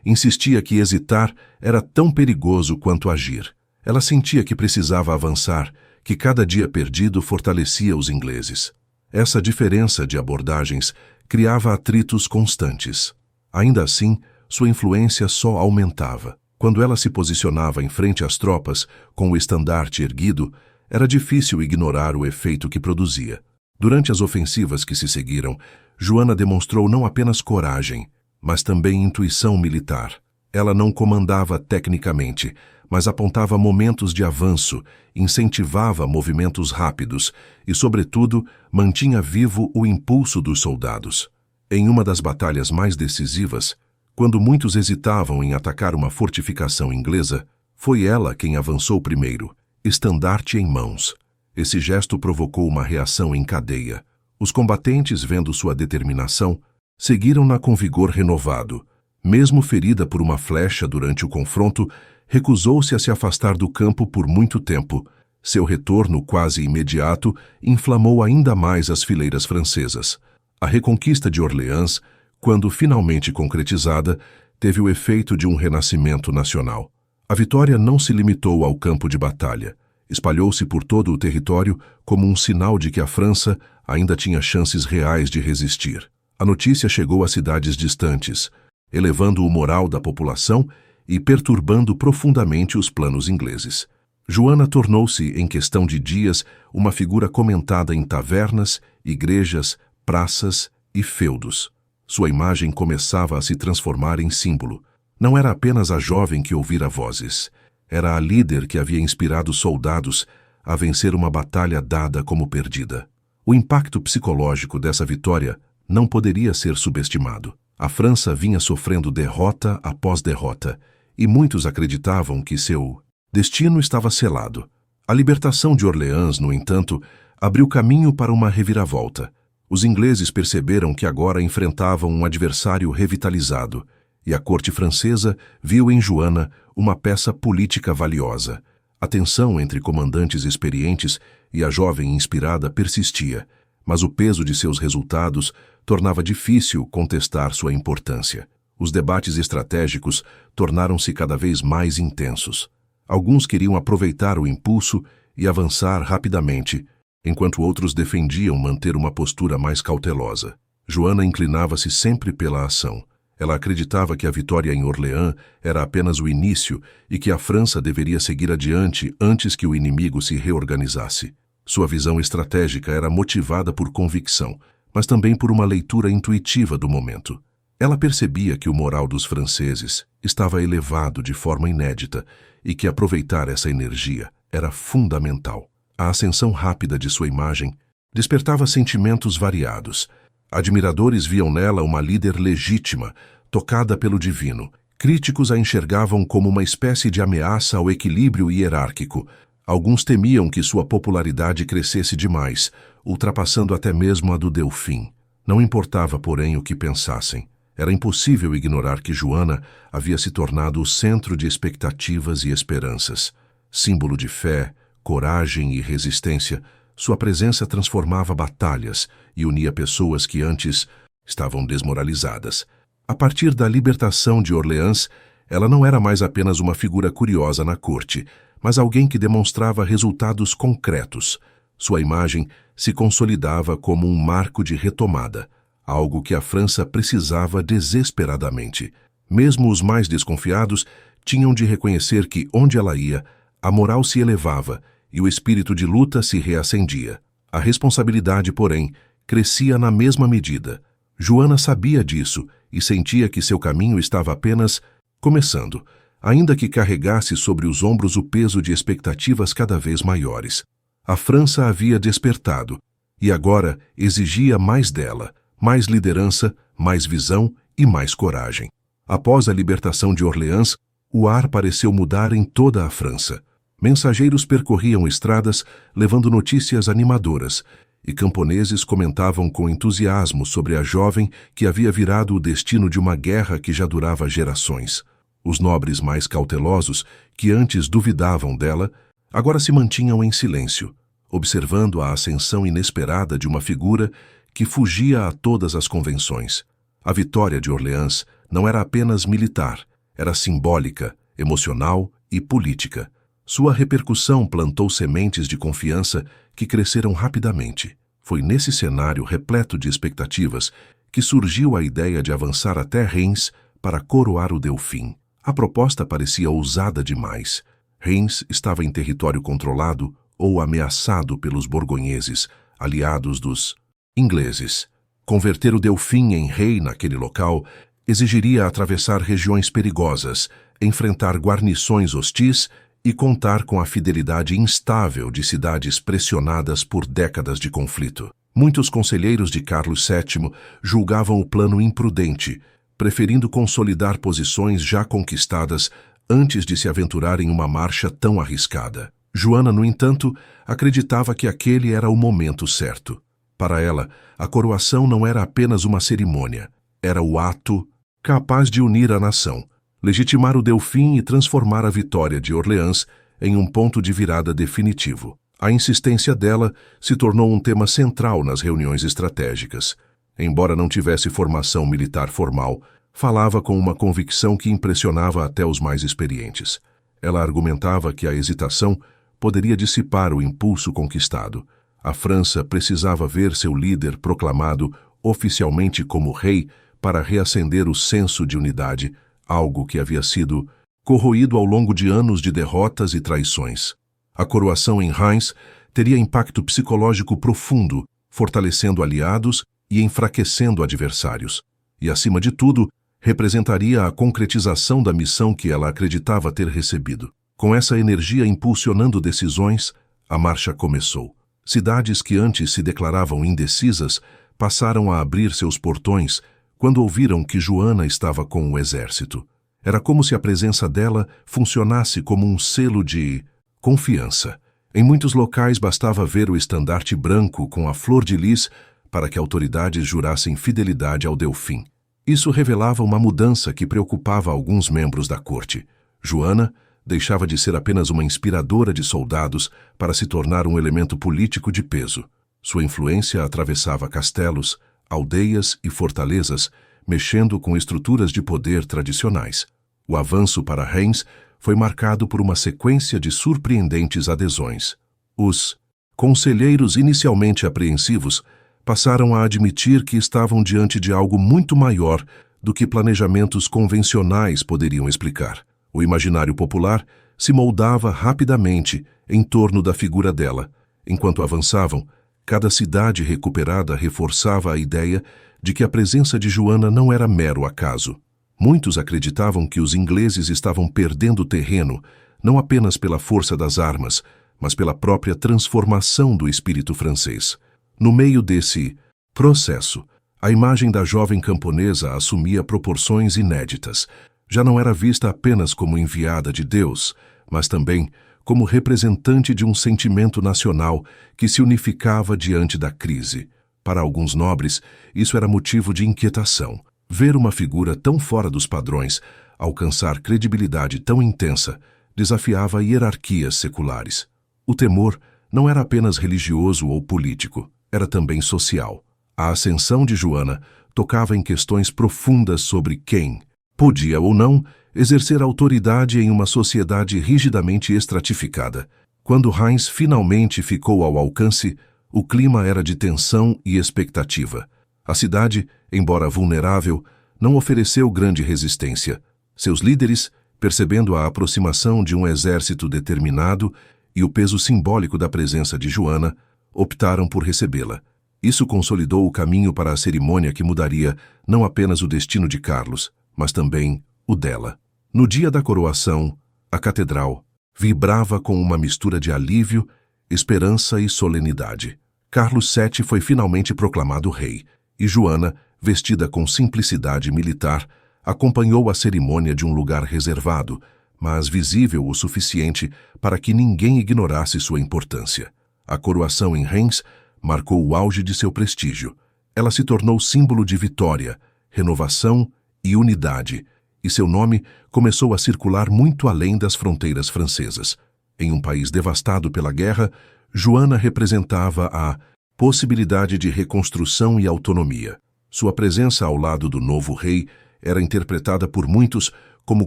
A: insistia que hesitar era tão perigoso quanto agir. Ela sentia que precisava avançar, que cada dia perdido fortalecia os ingleses. Essa diferença de abordagens criava atritos constantes. Ainda assim, sua influência só aumentava. Quando ela se posicionava em frente às tropas, com o estandarte erguido, era difícil ignorar o efeito que produzia. Durante as ofensivas que se seguiram, Joana demonstrou não apenas coragem, mas também intuição militar. Ela não comandava tecnicamente, mas apontava momentos de avanço, incentivava movimentos rápidos e, sobretudo, mantinha vivo o impulso dos soldados. Em uma das batalhas mais decisivas, quando muitos hesitavam em atacar uma fortificação inglesa, foi ela quem avançou primeiro, estandarte em mãos. Esse gesto provocou uma reação em cadeia. Os combatentes, vendo sua determinação, seguiram-na com vigor renovado. Mesmo ferida por uma flecha durante o confronto, recusou-se a se afastar do campo por muito tempo. Seu retorno, quase imediato, inflamou ainda mais as fileiras francesas. A reconquista de Orleans, quando finalmente concretizada, teve o efeito de um renascimento nacional. A vitória não se limitou ao campo de batalha. Espalhou-se por todo o território como um sinal de que a França ainda tinha chances reais de resistir. A notícia chegou a cidades distantes, elevando o moral da população e perturbando profundamente os planos ingleses. Joana tornou-se, em questão de dias, uma figura comentada em tavernas, igrejas, praças e feudos. Sua imagem começava a se transformar em símbolo. Não era apenas a jovem que ouvira vozes. Era a líder que havia inspirado soldados a vencer uma batalha dada como perdida. O impacto psicológico dessa vitória não poderia ser subestimado. A França vinha sofrendo derrota após derrota, e muitos acreditavam que seu destino estava selado. A libertação de Orleans, no entanto, abriu caminho para uma reviravolta. Os ingleses perceberam que agora enfrentavam um adversário revitalizado, e a corte francesa viu em Joana uma peça política valiosa. A tensão entre comandantes experientes e a jovem inspirada persistia, mas o peso de seus resultados tornava difícil contestar sua importância. Os debates estratégicos tornaram-se cada vez mais intensos. Alguns queriam aproveitar o impulso e avançar rapidamente, enquanto outros defendiam manter uma postura mais cautelosa. Joana inclinava-se sempre pela ação. Ela acreditava que a vitória em Orleans era apenas o início e que a França deveria seguir adiante antes que o inimigo se reorganizasse. Sua visão estratégica era motivada por convicção, mas também por uma leitura intuitiva do momento. Ela percebia que o moral dos franceses estava elevado de forma inédita e que aproveitar essa energia era fundamental. A ascensão rápida de sua imagem despertava sentimentos variados. Admiradores viam nela uma líder legítima, tocada pelo divino. Críticos a enxergavam como uma espécie de ameaça ao equilíbrio hierárquico. Alguns temiam que sua popularidade crescesse demais, ultrapassando até mesmo a do Delfim. Não importava, porém, o que pensassem. Era impossível ignorar que Joana havia se tornado o centro de expectativas e esperanças. Símbolo de fé, coragem e resistência, sua presença transformava batalhas e unia pessoas que antes estavam desmoralizadas. A partir da libertação de Orleans, ela não era mais apenas uma figura curiosa na corte, mas alguém que demonstrava resultados concretos. Sua imagem se consolidava como um marco de retomada, algo que a França precisava desesperadamente. Mesmo os mais desconfiados tinham de reconhecer que, onde ela ia, a moral se elevava e o espírito de luta se reacendia. A responsabilidade, porém, crescia na mesma medida. Joana sabia disso e sentia que seu caminho estava apenas começando, ainda que carregasse sobre os ombros o peso de expectativas cada vez maiores. A França havia despertado e agora exigia mais dela, mais liderança, mais visão e mais coragem. Após a libertação de Orleans, o ar pareceu mudar em toda a França. Mensageiros percorriam estradas levando notícias animadoras, e camponeses comentavam com entusiasmo sobre a jovem que havia virado o destino de uma guerra que já durava gerações. Os nobres mais cautelosos, que antes duvidavam dela, agora se mantinham em silêncio. observando a ascensão inesperada de uma figura que fugia a todas as convenções. A vitória de Orleans não era apenas militar, era simbólica, emocional e política. Sua repercussão plantou sementes de confiança que cresceram rapidamente. Foi nesse cenário repleto de expectativas que surgiu a ideia de avançar até Reims para coroar o Delfim. A proposta parecia ousada demais. Reims estava em território controlado ou ameaçado pelos borgonheses, aliados dos ingleses. Converter o Delfim em rei naquele local exigiria atravessar regiões perigosas, enfrentar guarnições hostis e contar com a fidelidade instável de cidades pressionadas por décadas de conflito. Muitos conselheiros de Carlos VII julgavam o plano imprudente, preferindo consolidar posições já conquistadas antes de se aventurar em uma marcha tão arriscada. Joana, no entanto, acreditava que aquele era o momento certo. Para ela, a coroação não era apenas uma cerimônia, era o ato capaz de unir a nação, legitimar o Delfim e transformar a vitória de Orleans em um ponto de virada definitivo. A insistência dela se tornou um tema central nas reuniões estratégicas. Embora não tivesse formação militar formal, falava com uma convicção que impressionava até os mais experientes. Ela argumentava que a hesitação poderia dissipar o impulso conquistado. A França precisava ver seu líder proclamado oficialmente como rei para reacender o senso de unidade, algo que havia sido corroído ao longo de anos de derrotas e traições. A coroação em Reims teria impacto psicológico profundo, fortalecendo aliados e enfraquecendo adversários. E, acima de tudo, representaria a concretização da missão que ela acreditava ter recebido. Com essa energia impulsionando decisões, a marcha começou. Cidades que antes se declaravam indecisas passaram a abrir seus portões quando ouviram que Joana estava com o exército. Era como se a presença dela funcionasse como um selo de confiança. Em muitos locais bastava ver o estandarte branco com a flor de lis para que autoridades jurassem fidelidade ao Delfim. Isso revelava uma mudança que preocupava alguns membros da corte. Joana deixava de ser apenas uma inspiradora de soldados para se tornar um elemento político de peso. Sua influência atravessava castelos, aldeias e fortalezas, mexendo com estruturas de poder tradicionais. O avanço para Reims foi marcado por uma sequência de surpreendentes adesões. Os conselheiros inicialmente apreensivos passaram a admitir que estavam diante de algo muito maior do que planejamentos convencionais poderiam explicar. O imaginário popular se moldava rapidamente em torno da figura dela. Enquanto avançavam, cada cidade recuperada reforçava a ideia de que a presença de Joana não era mero acaso. Muitos acreditavam que os ingleses estavam perdendo terreno, não apenas pela força das armas, mas pela própria transformação do espírito francês. No meio desse processo, a imagem da jovem camponesa assumia proporções inéditas. Já não era vista apenas como enviada de Deus, mas também como representante de um sentimento nacional que se unificava diante da crise. Para alguns nobres, isso era motivo de inquietação. Ver uma figura tão fora dos padrões alcançar credibilidade tão intensa desafiava hierarquias seculares. O temor não era apenas religioso ou político, era também social. A ascensão de Joana tocava em questões profundas sobre quem podia ou não exercer autoridade em uma sociedade rigidamente estratificada. Quando Reims finalmente ficou ao alcance, o clima era de tensão e expectativa. A cidade, embora vulnerável, não ofereceu grande resistência. Seus líderes, percebendo a aproximação de um exército determinado e o peso simbólico da presença de Joana, optaram por recebê-la. Isso consolidou o caminho para a cerimônia que mudaria não apenas o destino de Carlos, mas também o dela. No dia da coroação, a catedral vibrava com uma mistura de alívio, esperança e solenidade. Carlos VII foi finalmente proclamado rei, e Joana, vestida com simplicidade militar, acompanhou a cerimônia de um lugar reservado, mas visível o suficiente para que ninguém ignorasse sua importância. A coroação em Reims marcou o auge de seu prestígio. Ela se tornou símbolo de vitória, renovação e unidade, e seu nome começou a circular muito além das fronteiras francesas. Em um país devastado pela guerra, Joana representava a possibilidade de reconstrução e autonomia. Sua presença ao lado do novo rei era interpretada por muitos como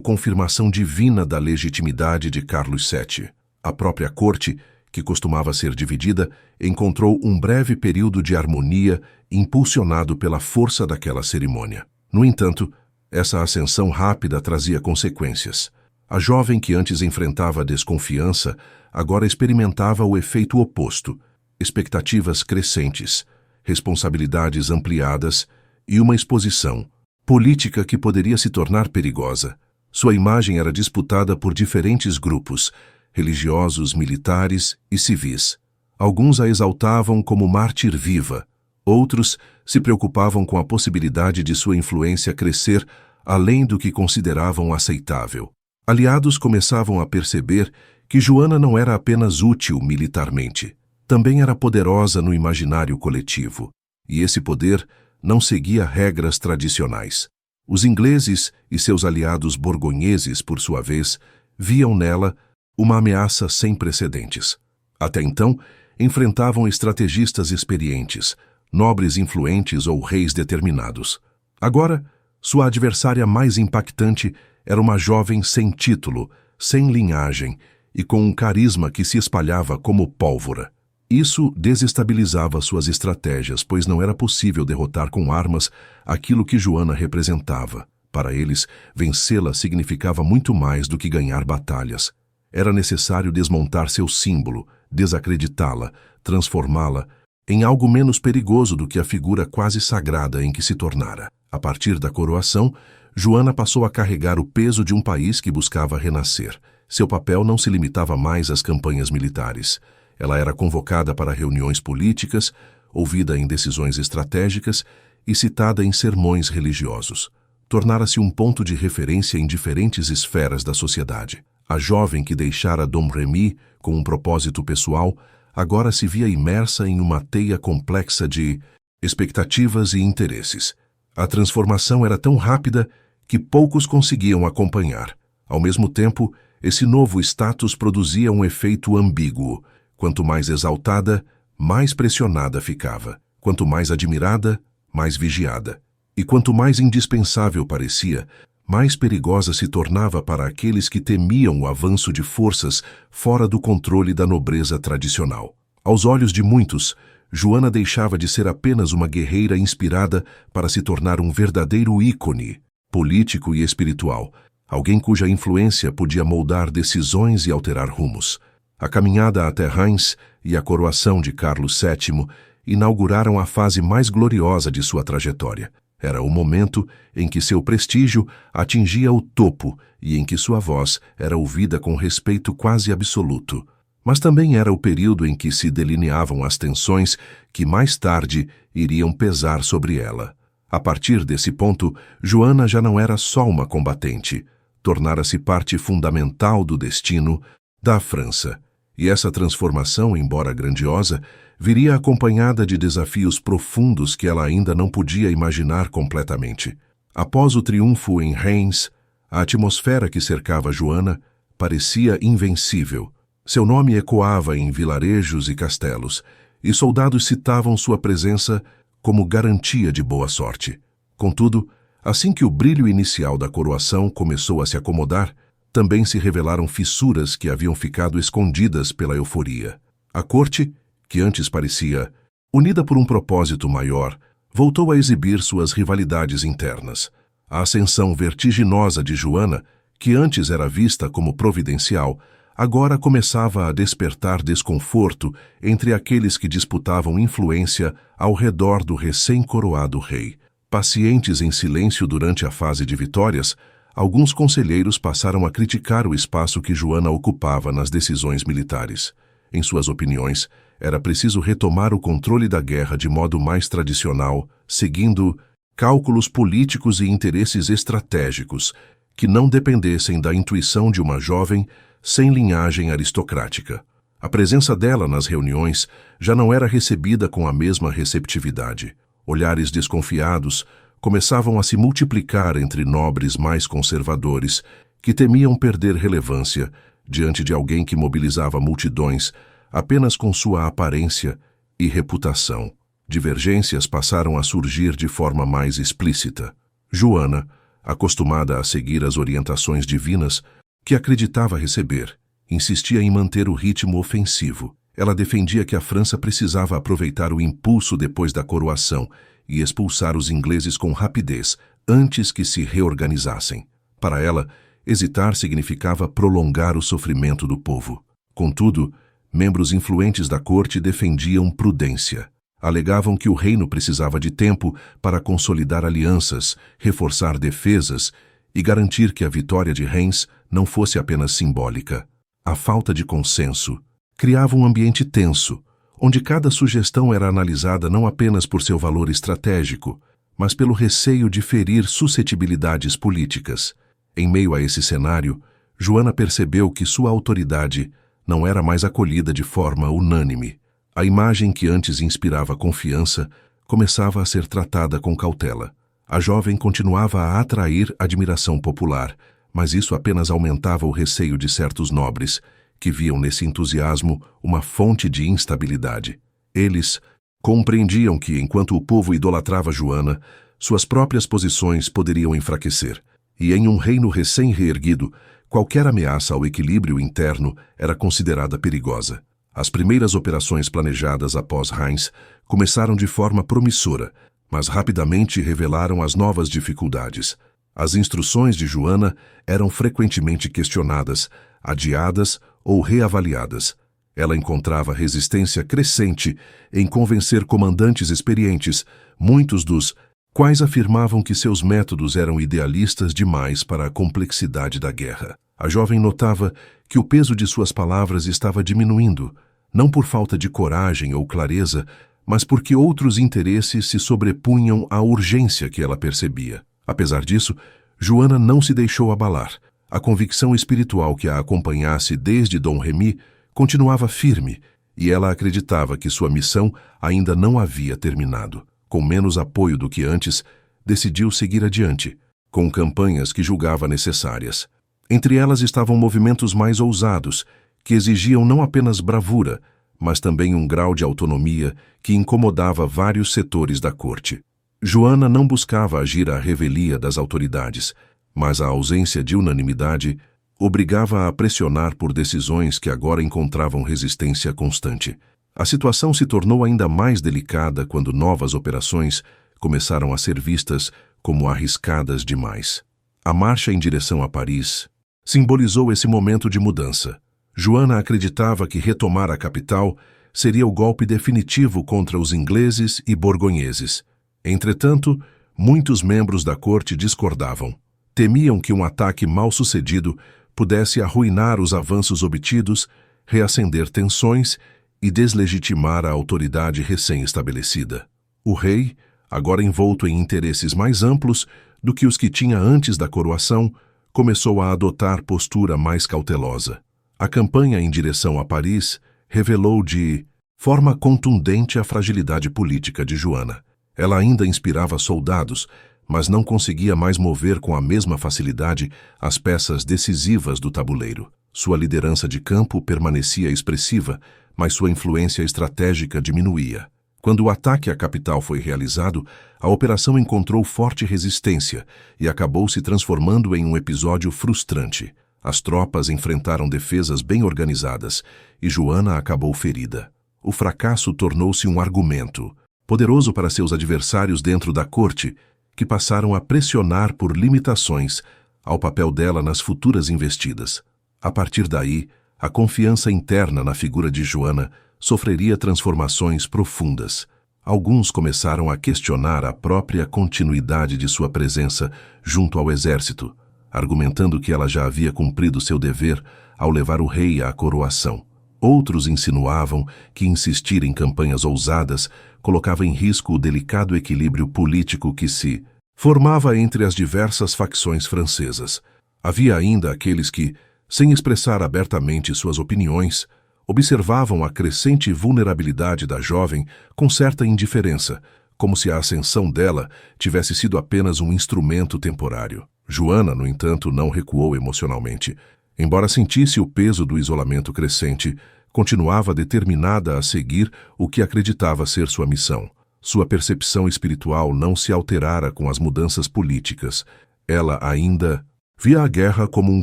A: confirmação divina da legitimidade de Carlos VII. A própria corte, que costumava ser dividida, encontrou um breve período de harmonia impulsionado pela força daquela cerimônia. No entanto, essa ascensão rápida trazia consequências. A jovem que antes enfrentava a desconfiança agora experimentava o efeito oposto: expectativas crescentes, responsabilidades ampliadas e uma exposição política que poderia se tornar perigosa. Sua imagem era disputada por diferentes grupos, religiosos, militares e civis. Alguns a exaltavam como mártir viva, outros se preocupavam com a possibilidade de sua influência crescer além do que consideravam aceitável. Aliados começavam a perceber que Joana não era apenas útil militarmente, também era poderosa no imaginário coletivo, e esse poder não seguia regras tradicionais. Os ingleses e seus aliados borgonheses, por sua vez, viam nela uma ameaça sem precedentes. Até então, enfrentavam estrategistas experientes, nobres influentes ou reis determinados. Agora, sua adversária mais impactante era uma jovem sem título, sem linhagem e com um carisma que se espalhava como pólvora. Isso desestabilizava suas estratégias, pois não era possível derrotar com armas aquilo que Joana representava. Para eles, vencê-la significava muito mais do que ganhar batalhas. Era necessário desmontar seu símbolo, desacreditá-la, transformá-la em algo menos perigoso do que a figura quase sagrada em que se tornara. A partir da coroação, Joana passou a carregar o peso de um país que buscava renascer. Seu papel não se limitava mais às campanhas militares. Ela era convocada para reuniões políticas, ouvida em decisões estratégicas e citada em sermões religiosos. Tornara-se um ponto de referência em diferentes esferas da sociedade. A jovem que deixara Dom Remy com um propósito pessoal agora se via imersa em uma teia complexa de expectativas e interesses. A transformação era tão rápida que poucos conseguiam acompanhar. Ao mesmo tempo, esse novo status produzia um efeito ambíguo. Quanto mais exaltada, mais pressionada ficava. Quanto mais admirada, mais vigiada. E quanto mais indispensável parecia, mais perigosa se tornava para aqueles que temiam o avanço de forças fora do controle da nobreza tradicional. Aos olhos de muitos, Joana deixava de ser apenas uma guerreira inspirada para se tornar um verdadeiro ícone, político e espiritual, alguém cuja influência podia moldar decisões e alterar rumos. A caminhada até Reims e a coroação de Carlos VII inauguraram a fase mais gloriosa de sua trajetória. Era o momento em que seu prestígio atingia o topo e em que sua voz era ouvida com respeito quase absoluto. Mas também era o período em que se delineavam as tensões que mais tarde iriam pesar sobre ela. A partir desse ponto, Joana já não era só uma combatente, tornara-se parte fundamental do destino da França. E essa transformação, embora grandiosa, viria acompanhada de desafios profundos que ela ainda não podia imaginar completamente. Após o triunfo em Reims, a atmosfera que cercava Joana parecia invencível. Seu nome ecoava em vilarejos e castelos, e soldados citavam sua presença como garantia de boa sorte. Contudo, assim que o brilho inicial da coroação começou a se acomodar, também se revelaram fissuras que haviam ficado escondidas pela euforia. A corte, que antes parecia unida por um propósito maior, voltou a exibir suas rivalidades internas. A ascensão vertiginosa de Joana, que antes era vista como providencial, agora começava a despertar desconforto entre aqueles que disputavam influência ao redor do recém-coroado rei. Pacientes em silêncio durante a fase de vitórias, alguns conselheiros passaram a criticar o espaço que Joana ocupava nas decisões militares. Em suas opiniões, era preciso retomar o controle da guerra de modo mais tradicional, seguindo cálculos políticos e interesses estratégicos que não dependessem da intuição de uma jovem sem linhagem aristocrática. A presença dela nas reuniões já não era recebida com a mesma receptividade. Olhares desconfiados começavam a se multiplicar entre nobres mais conservadores, que temiam perder relevância diante de alguém que mobilizava multidões apenas com sua aparência e reputação. Divergências passaram a surgir de forma mais explícita. Joana, acostumada a seguir as orientações divinas que acreditava receber, insistia em manter o ritmo ofensivo. Ela defendia que a França precisava aproveitar o impulso depois da coroação e expulsar os ingleses com rapidez, antes que se reorganizassem. Para ela, hesitar significava prolongar o sofrimento do povo. Contudo, membros influentes da corte defendiam prudência. Alegavam que o reino precisava de tempo para consolidar alianças, reforçar defesas e garantir que a vitória de Reims não fosse apenas simbólica. A falta de consenso criava um ambiente tenso, onde cada sugestão era analisada não apenas por seu valor estratégico, mas pelo receio de ferir suscetibilidades políticas. Em meio a esse cenário, Joana percebeu que sua autoridade não era mais acolhida de forma unânime. A imagem que antes inspirava confiança começava a ser tratada com cautela. A jovem continuava a atrair admiração popular, mas isso apenas aumentava o receio de certos nobres, que viam nesse entusiasmo uma fonte de instabilidade. Eles compreendiam que, enquanto o povo idolatrava Joana, suas próprias posições poderiam enfraquecer, e em um reino recém-reerguido, qualquer ameaça ao equilíbrio interno era considerada perigosa. As primeiras operações planejadas após Reims começaram de forma promissora, mas rapidamente revelaram as novas dificuldades. As instruções de Joana eram frequentemente questionadas, adiadas ou reavaliadas. Ela encontrava resistência crescente em convencer comandantes experientes, muitos dos quais afirmavam que seus métodos eram idealistas demais para a complexidade da guerra. A jovem notava que o peso de suas palavras estava diminuindo, não por falta de coragem ou clareza, mas porque outros interesses se sobrepunham à urgência que ela percebia. Apesar disso, Joana não se deixou abalar. A convicção espiritual que a acompanhasse desde Dom Remy continuava firme, e ela acreditava que sua missão ainda não havia terminado. Com menos apoio do que antes, decidiu seguir adiante, com campanhas que julgava necessárias. Entre elas estavam movimentos mais ousados, que exigiam não apenas bravura, mas também um grau de autonomia que incomodava vários setores da corte. Joana não buscava agir à revelia das autoridades, mas a ausência de unanimidade obrigava a pressionar por decisões que agora encontravam resistência constante. A situação se tornou ainda mais delicada quando novas operações começaram a ser vistas como arriscadas demais. A marcha em direção a Paris simbolizou esse momento de mudança. Joana acreditava que retomar a capital seria o golpe definitivo contra os ingleses e borgonheses. Entretanto, muitos membros da corte discordavam. Temiam que um ataque mal-sucedido pudesse arruinar os avanços obtidos, reacender tensões e deslegitimar a autoridade recém-estabelecida. O rei, agora envolto em interesses mais amplos do que os que tinha antes da coroação, começou a adotar postura mais cautelosa. A campanha em direção a Paris revelou de forma contundente a fragilidade política de Joana. Ela ainda inspirava soldados, mas não conseguia mais mover com a mesma facilidade as peças decisivas do tabuleiro. Sua liderança de campo permanecia expressiva, mas sua influência estratégica diminuía. Quando o ataque à capital foi realizado, a operação encontrou forte resistência e acabou se transformando em um episódio frustrante. As tropas enfrentaram defesas bem organizadas e Joana acabou ferida. O fracasso tornou-se um argumento poderoso para seus adversários dentro da corte, que passaram a pressionar por limitações ao papel dela nas futuras investidas. A partir daí, a confiança interna na figura de Joana sofreria transformações profundas. Alguns começaram a questionar a própria continuidade de sua presença junto ao exército, argumentando que ela já havia cumprido seu dever ao levar o rei à coroação. Outros insinuavam que insistir em campanhas ousadas colocava em risco o delicado equilíbrio político que se formava entre as diversas facções francesas. Havia ainda aqueles que, sem expressar abertamente suas opiniões, observavam a crescente vulnerabilidade da jovem com certa indiferença, como se a ascensão dela tivesse sido apenas um instrumento temporário. Joana, no entanto, não recuou emocionalmente. Embora sentisse o peso do isolamento crescente, continuava determinada a seguir o que acreditava ser sua missão. Sua percepção espiritual não se alterara com as mudanças políticas. Ela ainda via a guerra como um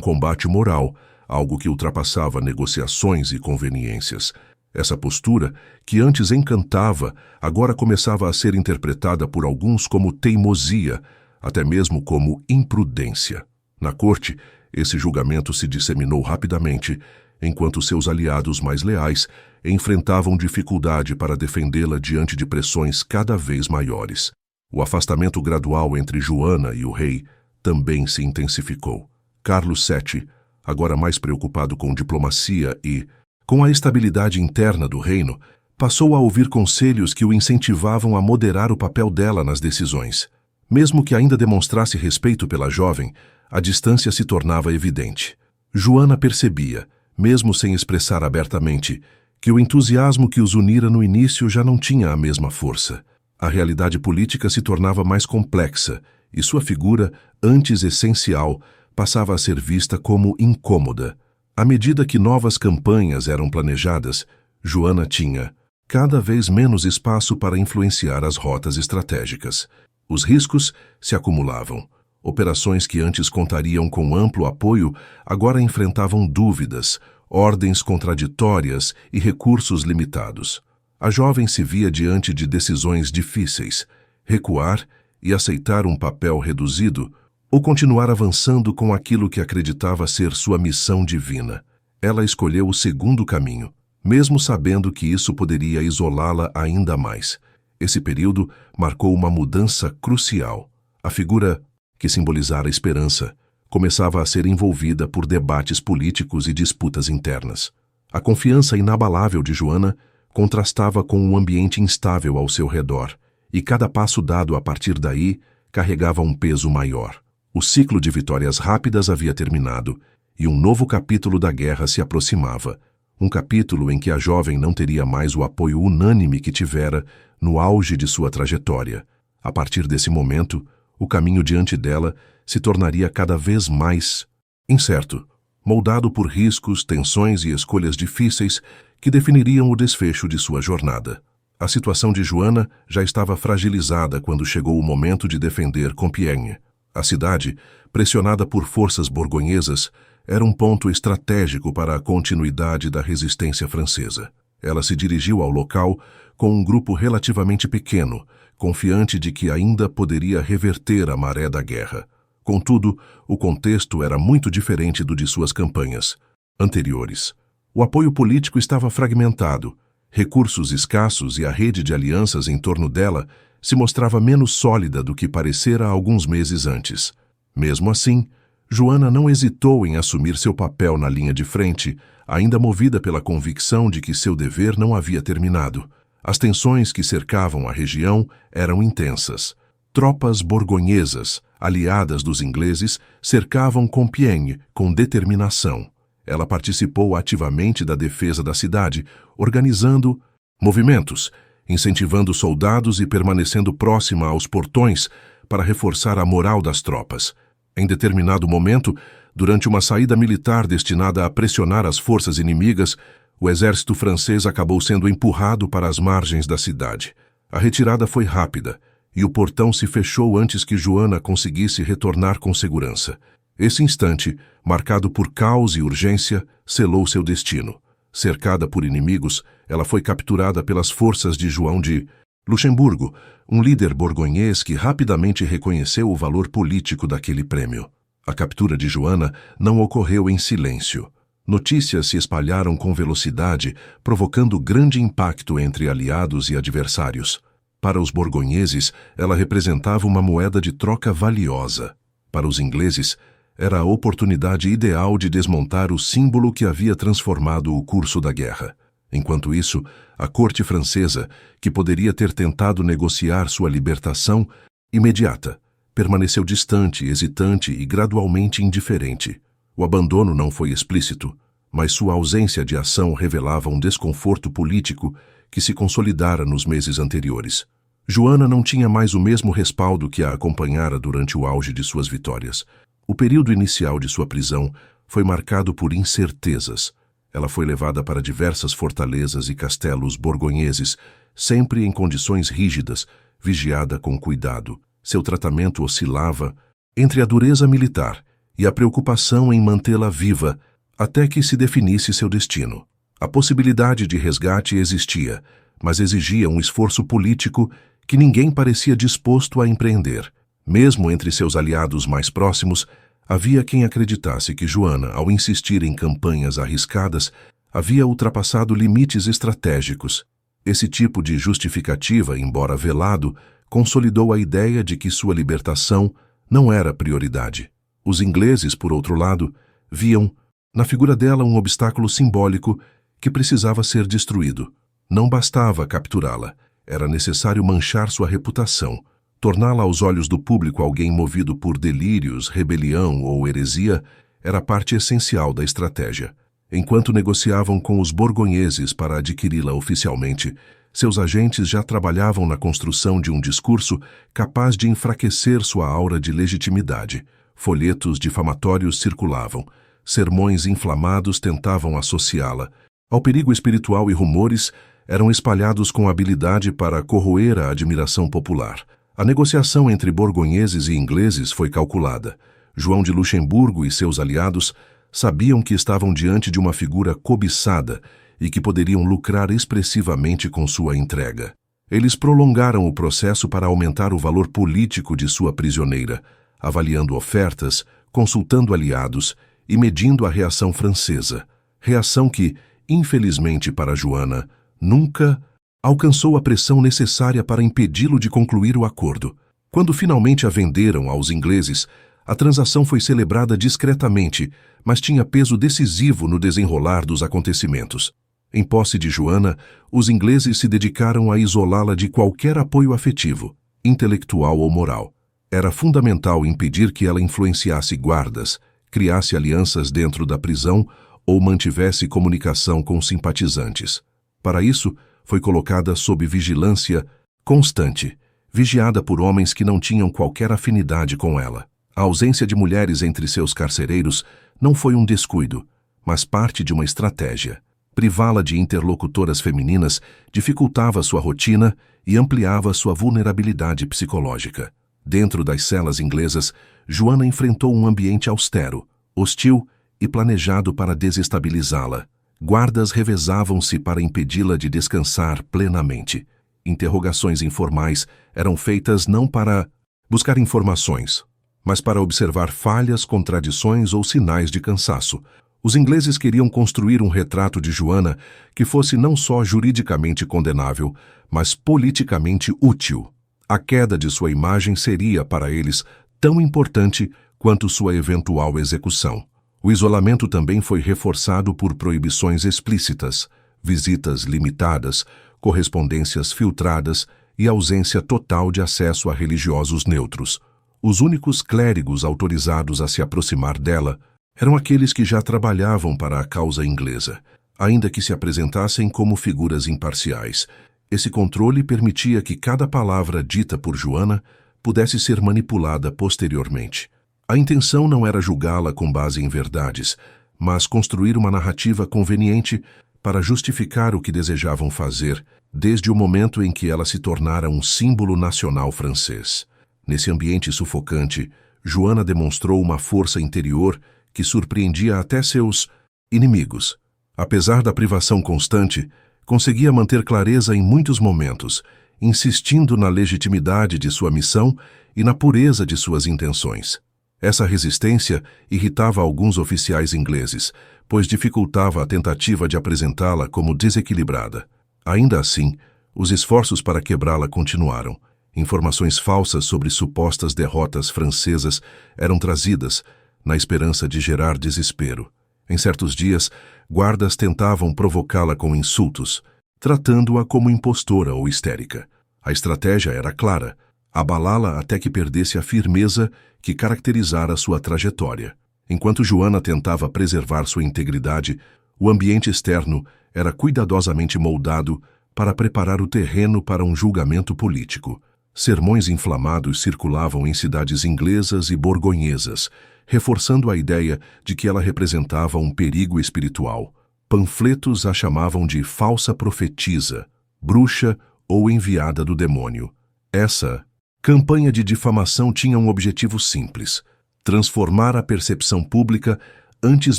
A: combate moral, algo que ultrapassava negociações e conveniências. Essa postura, que antes encantava, agora começava a ser interpretada por alguns como teimosia, até mesmo como imprudência. Na corte, esse julgamento se disseminou rapidamente, enquanto seus aliados mais leais enfrentavam dificuldade para defendê-la diante de pressões cada vez maiores. O afastamento gradual entre Joana e o rei também se intensificou. Carlos VII, agora mais preocupado com diplomacia e com a estabilidade interna do reino, passou a ouvir conselhos que o incentivavam a moderar o papel dela nas decisões. Mesmo que ainda demonstrasse respeito pela jovem, a distância se tornava evidente. Joana percebia, mesmo sem expressar abertamente, que o entusiasmo que os unira no início já não tinha a mesma força. A realidade política se tornava mais complexa e sua figura, antes essencial, passava a ser vista como incômoda. À medida que novas campanhas eram planejadas, Joana tinha cada vez menos espaço para influenciar as rotas estratégicas. Os riscos se acumulavam. Operações que antes contariam com amplo apoio agora enfrentavam dúvidas, ordens contraditórias e recursos limitados. A jovem se via diante de decisões difíceis: recuar e aceitar um papel reduzido ou continuar avançando com aquilo que acreditava ser sua missão divina. Ela escolheu o segundo caminho, mesmo sabendo que isso poderia isolá-la ainda mais. Esse período marcou uma mudança crucial. A figura, que simbolizara a esperança, começava a ser envolvida por debates políticos e disputas internas. A confiança inabalável de Joana contrastava com um ambiente instável ao seu redor, e cada passo dado a partir daí carregava um peso maior. O ciclo de vitórias rápidas havia terminado, e um novo capítulo da guerra se aproximava, um capítulo em que a jovem não teria mais o apoio unânime que tivera no auge de sua trajetória. A partir desse momento, o caminho diante dela se tornaria cada vez mais incerto, moldado por riscos, tensões e escolhas difíceis que definiriam o desfecho de sua jornada. A situação de Joana já estava fragilizada quando chegou o momento de defender Compiègne. A cidade, pressionada por forças borgonhesas, era um ponto estratégico para a continuidade da resistência francesa. Ela se dirigiu ao local com um grupo relativamente pequeno, confiante de que ainda poderia reverter a maré da guerra. Contudo, o contexto era muito diferente do de suas campanhas anteriores. O apoio político estava fragmentado, recursos escassos e a rede de alianças em torno dela se mostrava menos sólida do que parecera alguns meses antes. Mesmo assim, Joana não hesitou em assumir seu papel na linha de frente, ainda movida pela convicção de que seu dever não havia terminado. As tensões que cercavam a região eram intensas. Tropas borgonhesas, aliadas dos ingleses, cercavam Compiègne com determinação. Ela participou ativamente da defesa da cidade, organizando movimentos, incentivando soldados e permanecendo próxima aos portões para reforçar a moral das tropas. Em determinado momento, durante uma saída militar destinada a pressionar as forças inimigas, o exército francês acabou sendo empurrado para as margens da cidade. A retirada foi rápida, e o portão se fechou antes que Joana conseguisse retornar com segurança. Esse instante, marcado por caos e urgência, selou seu destino. Cercada por inimigos, ela foi capturada pelas forças de João de Luxemburgo, um líder borgonhês que rapidamente reconheceu o valor político daquele prêmio. A captura de Joana não ocorreu em silêncio. Notícias se espalharam com velocidade, provocando grande impacto entre aliados e adversários. Para os borgonheses, ela representava uma moeda de troca valiosa. Para os ingleses, era a oportunidade ideal de desmontar o símbolo que havia transformado o curso da guerra. Enquanto isso, a corte francesa, que poderia ter tentado negociar sua libertação imediata, permaneceu distante, hesitante e gradualmente indiferente. O abandono não foi explícito, mas sua ausência de ação revelava um desconforto político que se consolidara nos meses anteriores. Joana não tinha mais o mesmo respaldo que a acompanhara durante o auge de suas vitórias. O período inicial de sua prisão foi marcado por incertezas. Ela foi levada para diversas fortalezas e castelos borgonheses, sempre em condições rígidas, vigiada com cuidado. Seu tratamento oscilava entre a dureza militar e a preocupação em mantê-la viva até que se definisse seu destino. A possibilidade de resgate existia, mas exigia um esforço político que ninguém parecia disposto a empreender. Mesmo entre seus aliados mais próximos, havia quem acreditasse que Joana, ao insistir em campanhas arriscadas, havia ultrapassado limites estratégicos. Esse tipo de justificativa, embora velado, consolidou a ideia de que sua libertação não era prioridade. Os ingleses, por outro lado, viam na figura dela um obstáculo simbólico que precisava ser destruído. Não bastava capturá-la, era necessário manchar sua reputação, torná-la aos olhos do público alguém movido por delírios, rebelião ou heresia, era parte essencial da estratégia. Enquanto negociavam com os borgonheses para adquiri-la oficialmente, seus agentes já trabalhavam na construção de um discurso capaz de enfraquecer sua aura de legitimidade. Folhetos difamatórios circulavam, sermões inflamados tentavam associá-la ao perigo espiritual e rumores eram espalhados com habilidade para corroer a admiração popular. A negociação entre borgonheses e ingleses foi calculada. João de Luxemburgo e seus aliados sabiam que estavam diante de uma figura cobiçada e que poderiam lucrar expressivamente com sua entrega. Eles prolongaram o processo para aumentar o valor político de sua prisioneira, avaliando ofertas, consultando aliados e medindo a reação francesa. Reação que, infelizmente para Joana, nunca alcançou a pressão necessária para impedi-lo de concluir o acordo. Quando finalmente a venderam aos ingleses, a transação foi celebrada discretamente, mas tinha peso decisivo no desenrolar dos acontecimentos. Em posse de Joana, os ingleses se dedicaram a isolá-la de qualquer apoio afetivo, intelectual ou moral. Era fundamental impedir que ela influenciasse guardas, criasse alianças dentro da prisão ou mantivesse comunicação com simpatizantes. Para isso, foi colocada sob vigilância constante, vigiada por homens que não tinham qualquer afinidade com ela. A ausência de mulheres entre seus carcereiros não foi um descuido, mas parte de uma estratégia. Privá-la de interlocutoras femininas dificultava sua rotina e ampliava sua vulnerabilidade psicológica. Dentro das celas inglesas, Joana enfrentou um ambiente austero, hostil e planejado para desestabilizá-la. Guardas revezavam-se para impedi-la de descansar plenamente. Interrogações informais eram feitas não para buscar informações, mas para observar falhas, contradições ou sinais de cansaço. Os ingleses queriam construir um retrato de Joana que fosse não só juridicamente condenável, mas politicamente útil. A queda de sua imagem seria, para eles, tão importante quanto sua eventual execução. O isolamento também foi reforçado por proibições explícitas, visitas limitadas, correspondências filtradas e ausência total de acesso a religiosos neutros. Os únicos clérigos autorizados a se aproximar dela eram aqueles que já trabalhavam para a causa inglesa, ainda que se apresentassem como figuras imparciais. Esse controle permitia que cada palavra dita por Joana pudesse ser manipulada posteriormente. A intenção não era julgá-la com base em verdades, mas construir uma narrativa conveniente para justificar o que desejavam fazer, desde o momento em que ela se tornara um símbolo nacional francês. Nesse ambiente sufocante, Joana demonstrou uma força interior que surpreendia até seus inimigos. Apesar da privação constante, conseguia manter clareza em muitos momentos, insistindo na legitimidade de sua missão e na pureza de suas intenções. Essa resistência irritava alguns oficiais ingleses, pois dificultava a tentativa de apresentá-la como desequilibrada. Ainda assim, os esforços para quebrá-la continuaram. Informações falsas sobre supostas derrotas francesas eram trazidas, na esperança de gerar desespero. Em certos dias, guardas tentavam provocá-la com insultos, tratando-a como impostora ou histérica. A estratégia era clara: abalá-la até que perdesse a firmeza que caracterizara sua trajetória. Enquanto Joana tentava preservar sua integridade, o ambiente externo era cuidadosamente moldado para preparar o terreno para um julgamento político. Sermões inflamados circulavam em cidades inglesas e borgonhesas, reforçando a ideia de que ela representava um perigo espiritual. Panfletos a chamavam de falsa profetisa, bruxa ou enviada do demônio. Essa campanha de difamação tinha um objetivo simples: transformar a percepção pública antes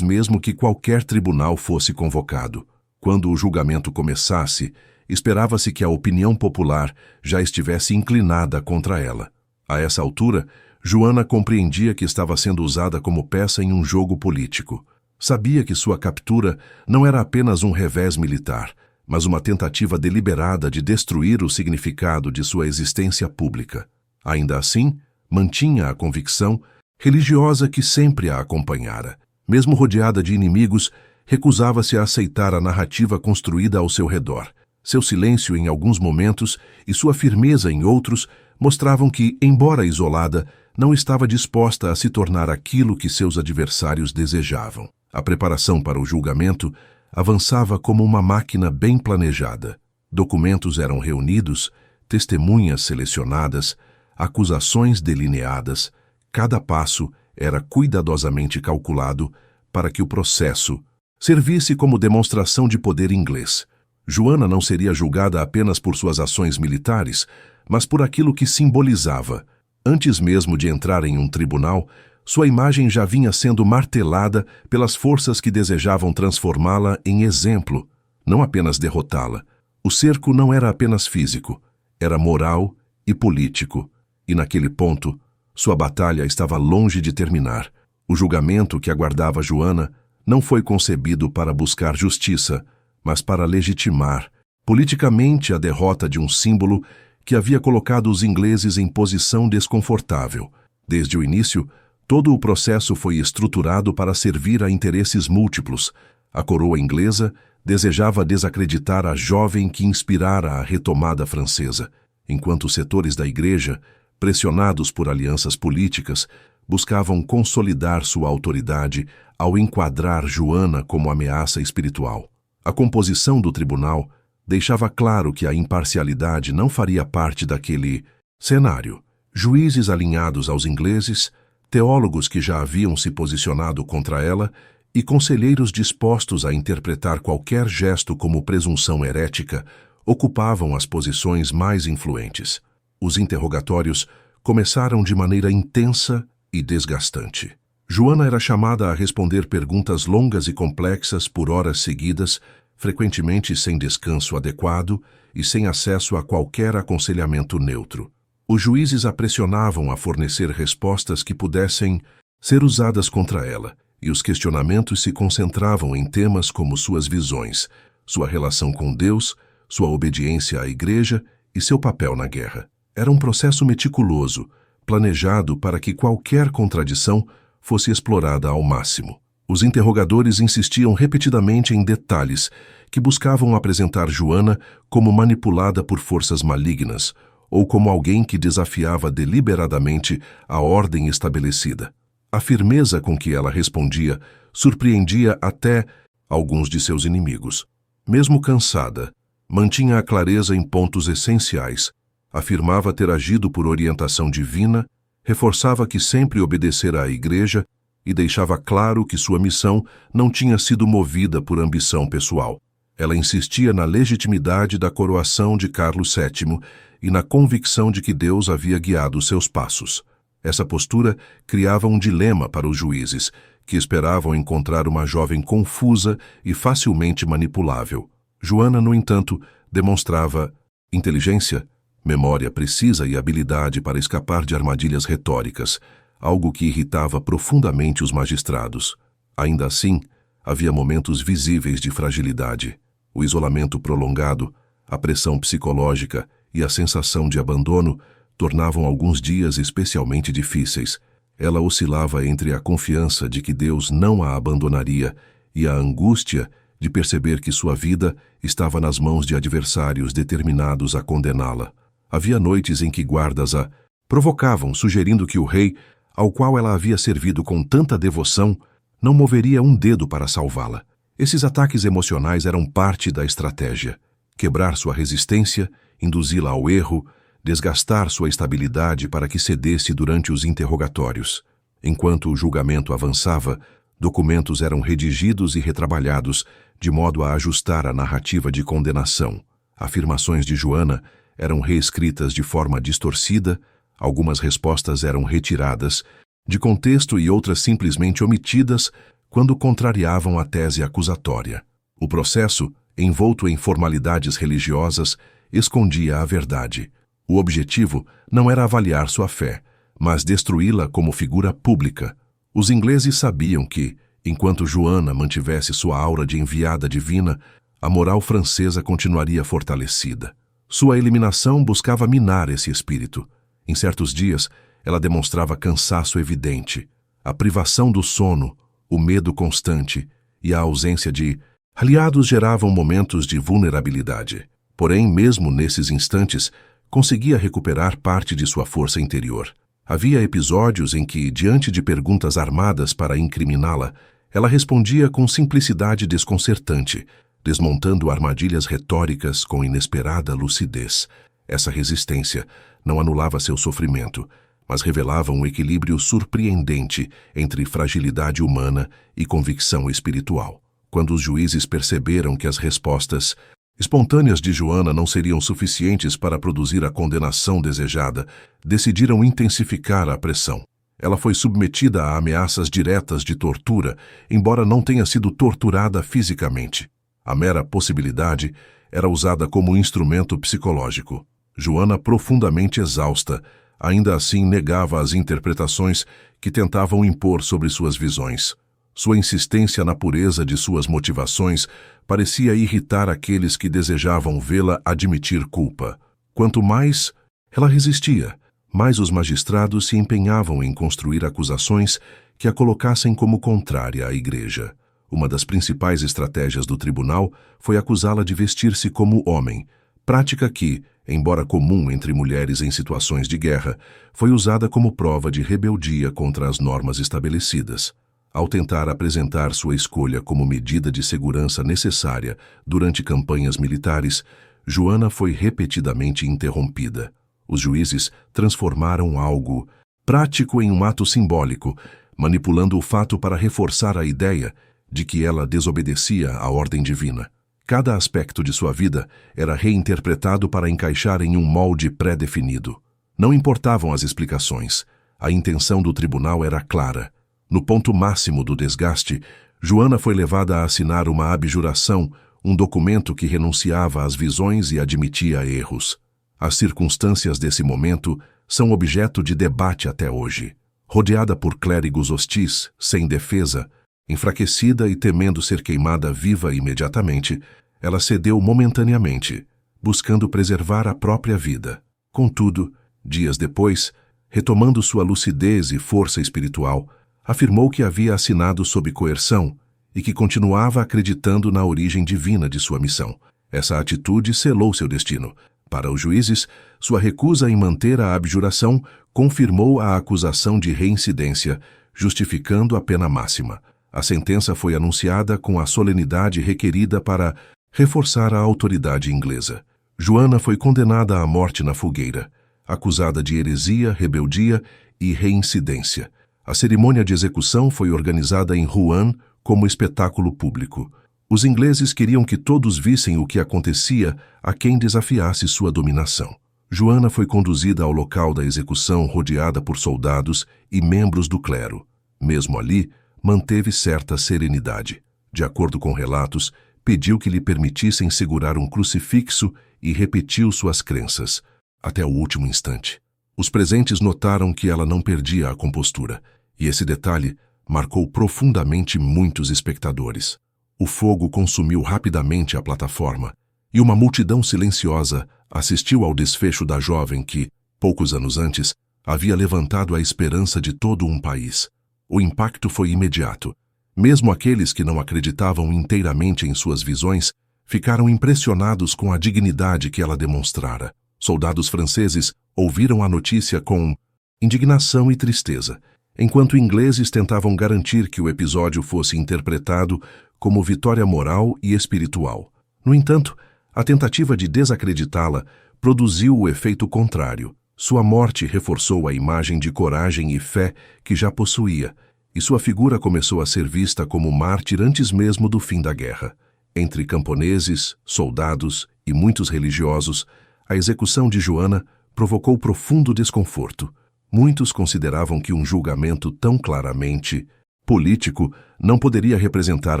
A: mesmo que qualquer tribunal fosse convocado. Quando o julgamento começasse, esperava-se que a opinião popular já estivesse inclinada contra ela. A essa altura, Joana compreendia que estava sendo usada como peça em um jogo político. Sabia que sua captura não era apenas um revés militar, mas uma tentativa deliberada de destruir o significado de sua existência pública. Ainda assim, mantinha a convicção religiosa que sempre a acompanhara. Mesmo rodeada de inimigos, recusava-se a aceitar a narrativa construída ao seu redor. Seu silêncio em alguns momentos e sua firmeza em outros mostravam que, embora isolada, não estava disposta a se tornar aquilo que seus adversários desejavam. A preparação para o julgamento avançava como uma máquina bem planejada. Documentos eram reunidos, testemunhas selecionadas, acusações delineadas. Cada passo era cuidadosamente calculado para que o processo servisse como demonstração de poder inglês. Joana não seria julgada apenas por suas ações militares, mas por aquilo que simbolizava. Antes mesmo de entrar em um tribunal, sua imagem já vinha sendo martelada pelas forças que desejavam transformá-la em exemplo, não apenas derrotá-la. O cerco não era apenas físico, era moral e político, e naquele ponto, sua batalha estava longe de terminar. O julgamento que aguardava Joana não foi concebido para buscar justiça, mas para legitimar politicamente a derrota de um símbolo que havia colocado os ingleses em posição desconfortável. Desde o início, todo o processo foi estruturado para servir a interesses múltiplos. A coroa inglesa desejava desacreditar a jovem que inspirara a retomada francesa, enquanto os setores da igreja, pressionados por alianças políticas, buscavam consolidar sua autoridade ao enquadrar Joana como ameaça espiritual. A composição do tribunal deixava claro que a imparcialidade não faria parte daquele cenário. Juízes alinhados aos ingleses, teólogos que já haviam se posicionado contra ela e conselheiros dispostos a interpretar qualquer gesto como presunção herética ocupavam as posições mais influentes. Os interrogatórios começaram de maneira intensa e desgastante. Joana era chamada a responder perguntas longas e complexas por horas seguidas, frequentemente sem descanso adequado e sem acesso a qualquer aconselhamento neutro. Os juízes a pressionavam a fornecer respostas que pudessem ser usadas contra ela, e os questionamentos se concentravam em temas como suas visões, sua relação com Deus, sua obediência à igreja e seu papel na guerra. Era um processo meticuloso, planejado para que qualquer contradição fosse explorada ao máximo. Os interrogadores insistiam repetidamente em detalhes que buscavam apresentar Joana como manipulada por forças malignas ou como alguém que desafiava deliberadamente a ordem estabelecida. A firmeza com que ela respondia surpreendia até alguns de seus inimigos. Mesmo cansada, mantinha a clareza em pontos essenciais, afirmava ter agido por orientação divina, reforçava que sempre obedecera à igreja e deixava claro que sua missão não tinha sido movida por ambição pessoal. Ela insistia na legitimidade da coroação de Carlos VII e na convicção de que Deus havia guiado seus passos. Essa postura criava um dilema para os juízes, que esperavam encontrar uma jovem confusa e facilmente manipulável. Joana, no entanto, demonstrava inteligência, memória precisa e habilidade para escapar de armadilhas retóricas, algo que irritava profundamente os magistrados. Ainda assim, havia momentos visíveis de fragilidade. O isolamento prolongado, a pressão psicológica e a sensação de abandono tornavam alguns dias especialmente difíceis. Ela oscilava entre a confiança de que Deus não a abandonaria e a angústia de perceber que sua vida estava nas mãos de adversários determinados a condená-la. Havia noites em que guardas a provocavam, sugerindo que o rei, ao qual ela havia servido com tanta devoção, não moveria um dedo para salvá-la. Esses ataques emocionais eram parte da estratégia: quebrar sua resistência, induzi-la ao erro, desgastar sua estabilidade para que cedesse durante os interrogatórios. Enquanto o julgamento avançava, Documentos eram redigidos e retrabalhados, de modo a ajustar a narrativa de condenação. Afirmações de Joana eram reescritas de forma distorcida, algumas respostas eram retiradas de contexto e outras simplesmente omitidas quando contrariavam a tese acusatória. O processo, envolto em formalidades religiosas, escondia a verdade. O objetivo não era avaliar sua fé, mas destruí-la como figura pública. Os ingleses sabiam que, enquanto Joana mantivesse sua aura de enviada divina, a moral francesa continuaria fortalecida. Sua eliminação buscava minar esse espírito. Em certos dias, ela demonstrava cansaço evidente, a privação do sono, o medo constante e a ausência de aliados geravam momentos de vulnerabilidade. Porém, mesmo nesses instantes, conseguia recuperar parte de sua força interior. Havia episódios em que, diante de perguntas armadas para incriminá-la, ela respondia com simplicidade desconcertante, desmontando armadilhas retóricas com inesperada lucidez. Essa resistência não anulava seu sofrimento, mas revelava um equilíbrio surpreendente entre fragilidade humana e convicção espiritual. Quando os juízes perceberam que as respostas espontâneas de Joana não seriam suficientes para produzir a condenação desejada, decidiram intensificar a pressão. Ela foi submetida a ameaças diretas de tortura, embora não tenha sido torturada fisicamente. A mera possibilidade era usada como instrumento psicológico. Joana, profundamente exausta, ainda assim negava as interpretações que tentavam impor sobre suas visões. Sua insistência na pureza de suas motivações parecia irritar aqueles que desejavam vê-la admitir culpa. Quanto mais ela resistia, mais os magistrados se empenhavam em construir acusações que a colocassem como contrária à Igreja. Uma das principais estratégias do tribunal foi acusá-la de vestir-se como homem, prática que, embora comum entre mulheres em situações de guerra, foi usada como prova de rebeldia contra as normas estabelecidas. Ao tentar apresentar sua escolha como medida de segurança necessária durante campanhas militares, Joana foi repetidamente interrompida. Os juízes transformaram algo prático em um ato simbólico, manipulando o fato para reforçar a ideia de que ela desobedecia à ordem divina. Cada aspecto de sua vida era reinterpretado para encaixar em um molde pré-definido. Não importavam as explicações. A intenção do tribunal era clara. No ponto máximo do desgaste, Joana foi levada a assinar uma abjuração, um documento que renunciava às visões e admitia erros. As circunstâncias desse momento são objeto de debate até hoje. Rodeada por clérigos hostis, sem defesa, enfraquecida e temendo ser queimada viva imediatamente, ela cedeu momentaneamente, buscando preservar a própria vida. Contudo, dias depois, retomando sua lucidez e força espiritual, afirmou que havia assinado sob coerção e que continuava acreditando na origem divina de sua missão. Essa atitude selou seu destino. Para os juízes, sua recusa em manter a abjuração confirmou a acusação de reincidência, justificando a pena máxima. A sentença foi anunciada com a solenidade requerida para reforçar a autoridade inglesa. Joana foi condenada à morte na fogueira, acusada de heresia, rebeldia e reincidência. A cerimônia de execução foi organizada em Rouen como espetáculo público. Os ingleses queriam que todos vissem o que acontecia a quem desafiasse sua dominação. Joana foi conduzida ao local da execução rodeada por soldados e membros do clero. Mesmo ali, manteve certa serenidade. De acordo com relatos, pediu que lhe permitissem segurar um crucifixo e repetiu suas crenças, até o último instante. Os presentes notaram que ela não perdia a compostura, e esse detalhe marcou profundamente muitos espectadores. O fogo consumiu rapidamente a plataforma, e uma multidão silenciosa assistiu ao desfecho da jovem que, poucos anos antes, havia levantado a esperança de todo um país. O impacto foi imediato. Mesmo aqueles que não acreditavam inteiramente em suas visões ficaram impressionados com a dignidade que ela demonstrara. Soldados franceses ouviram a notícia com indignação e tristeza, enquanto ingleses tentavam garantir que o episódio fosse interpretado como vitória moral e espiritual. No entanto, a tentativa de desacreditá-la produziu o efeito contrário. Sua morte reforçou a imagem de coragem e fé que já possuía, e sua figura começou a ser vista como mártir antes mesmo do fim da guerra. Entre camponeses, soldados e muitos religiosos, a execução de Joana provocou profundo desconforto. Muitos consideravam que um julgamento tão claramente político não poderia representar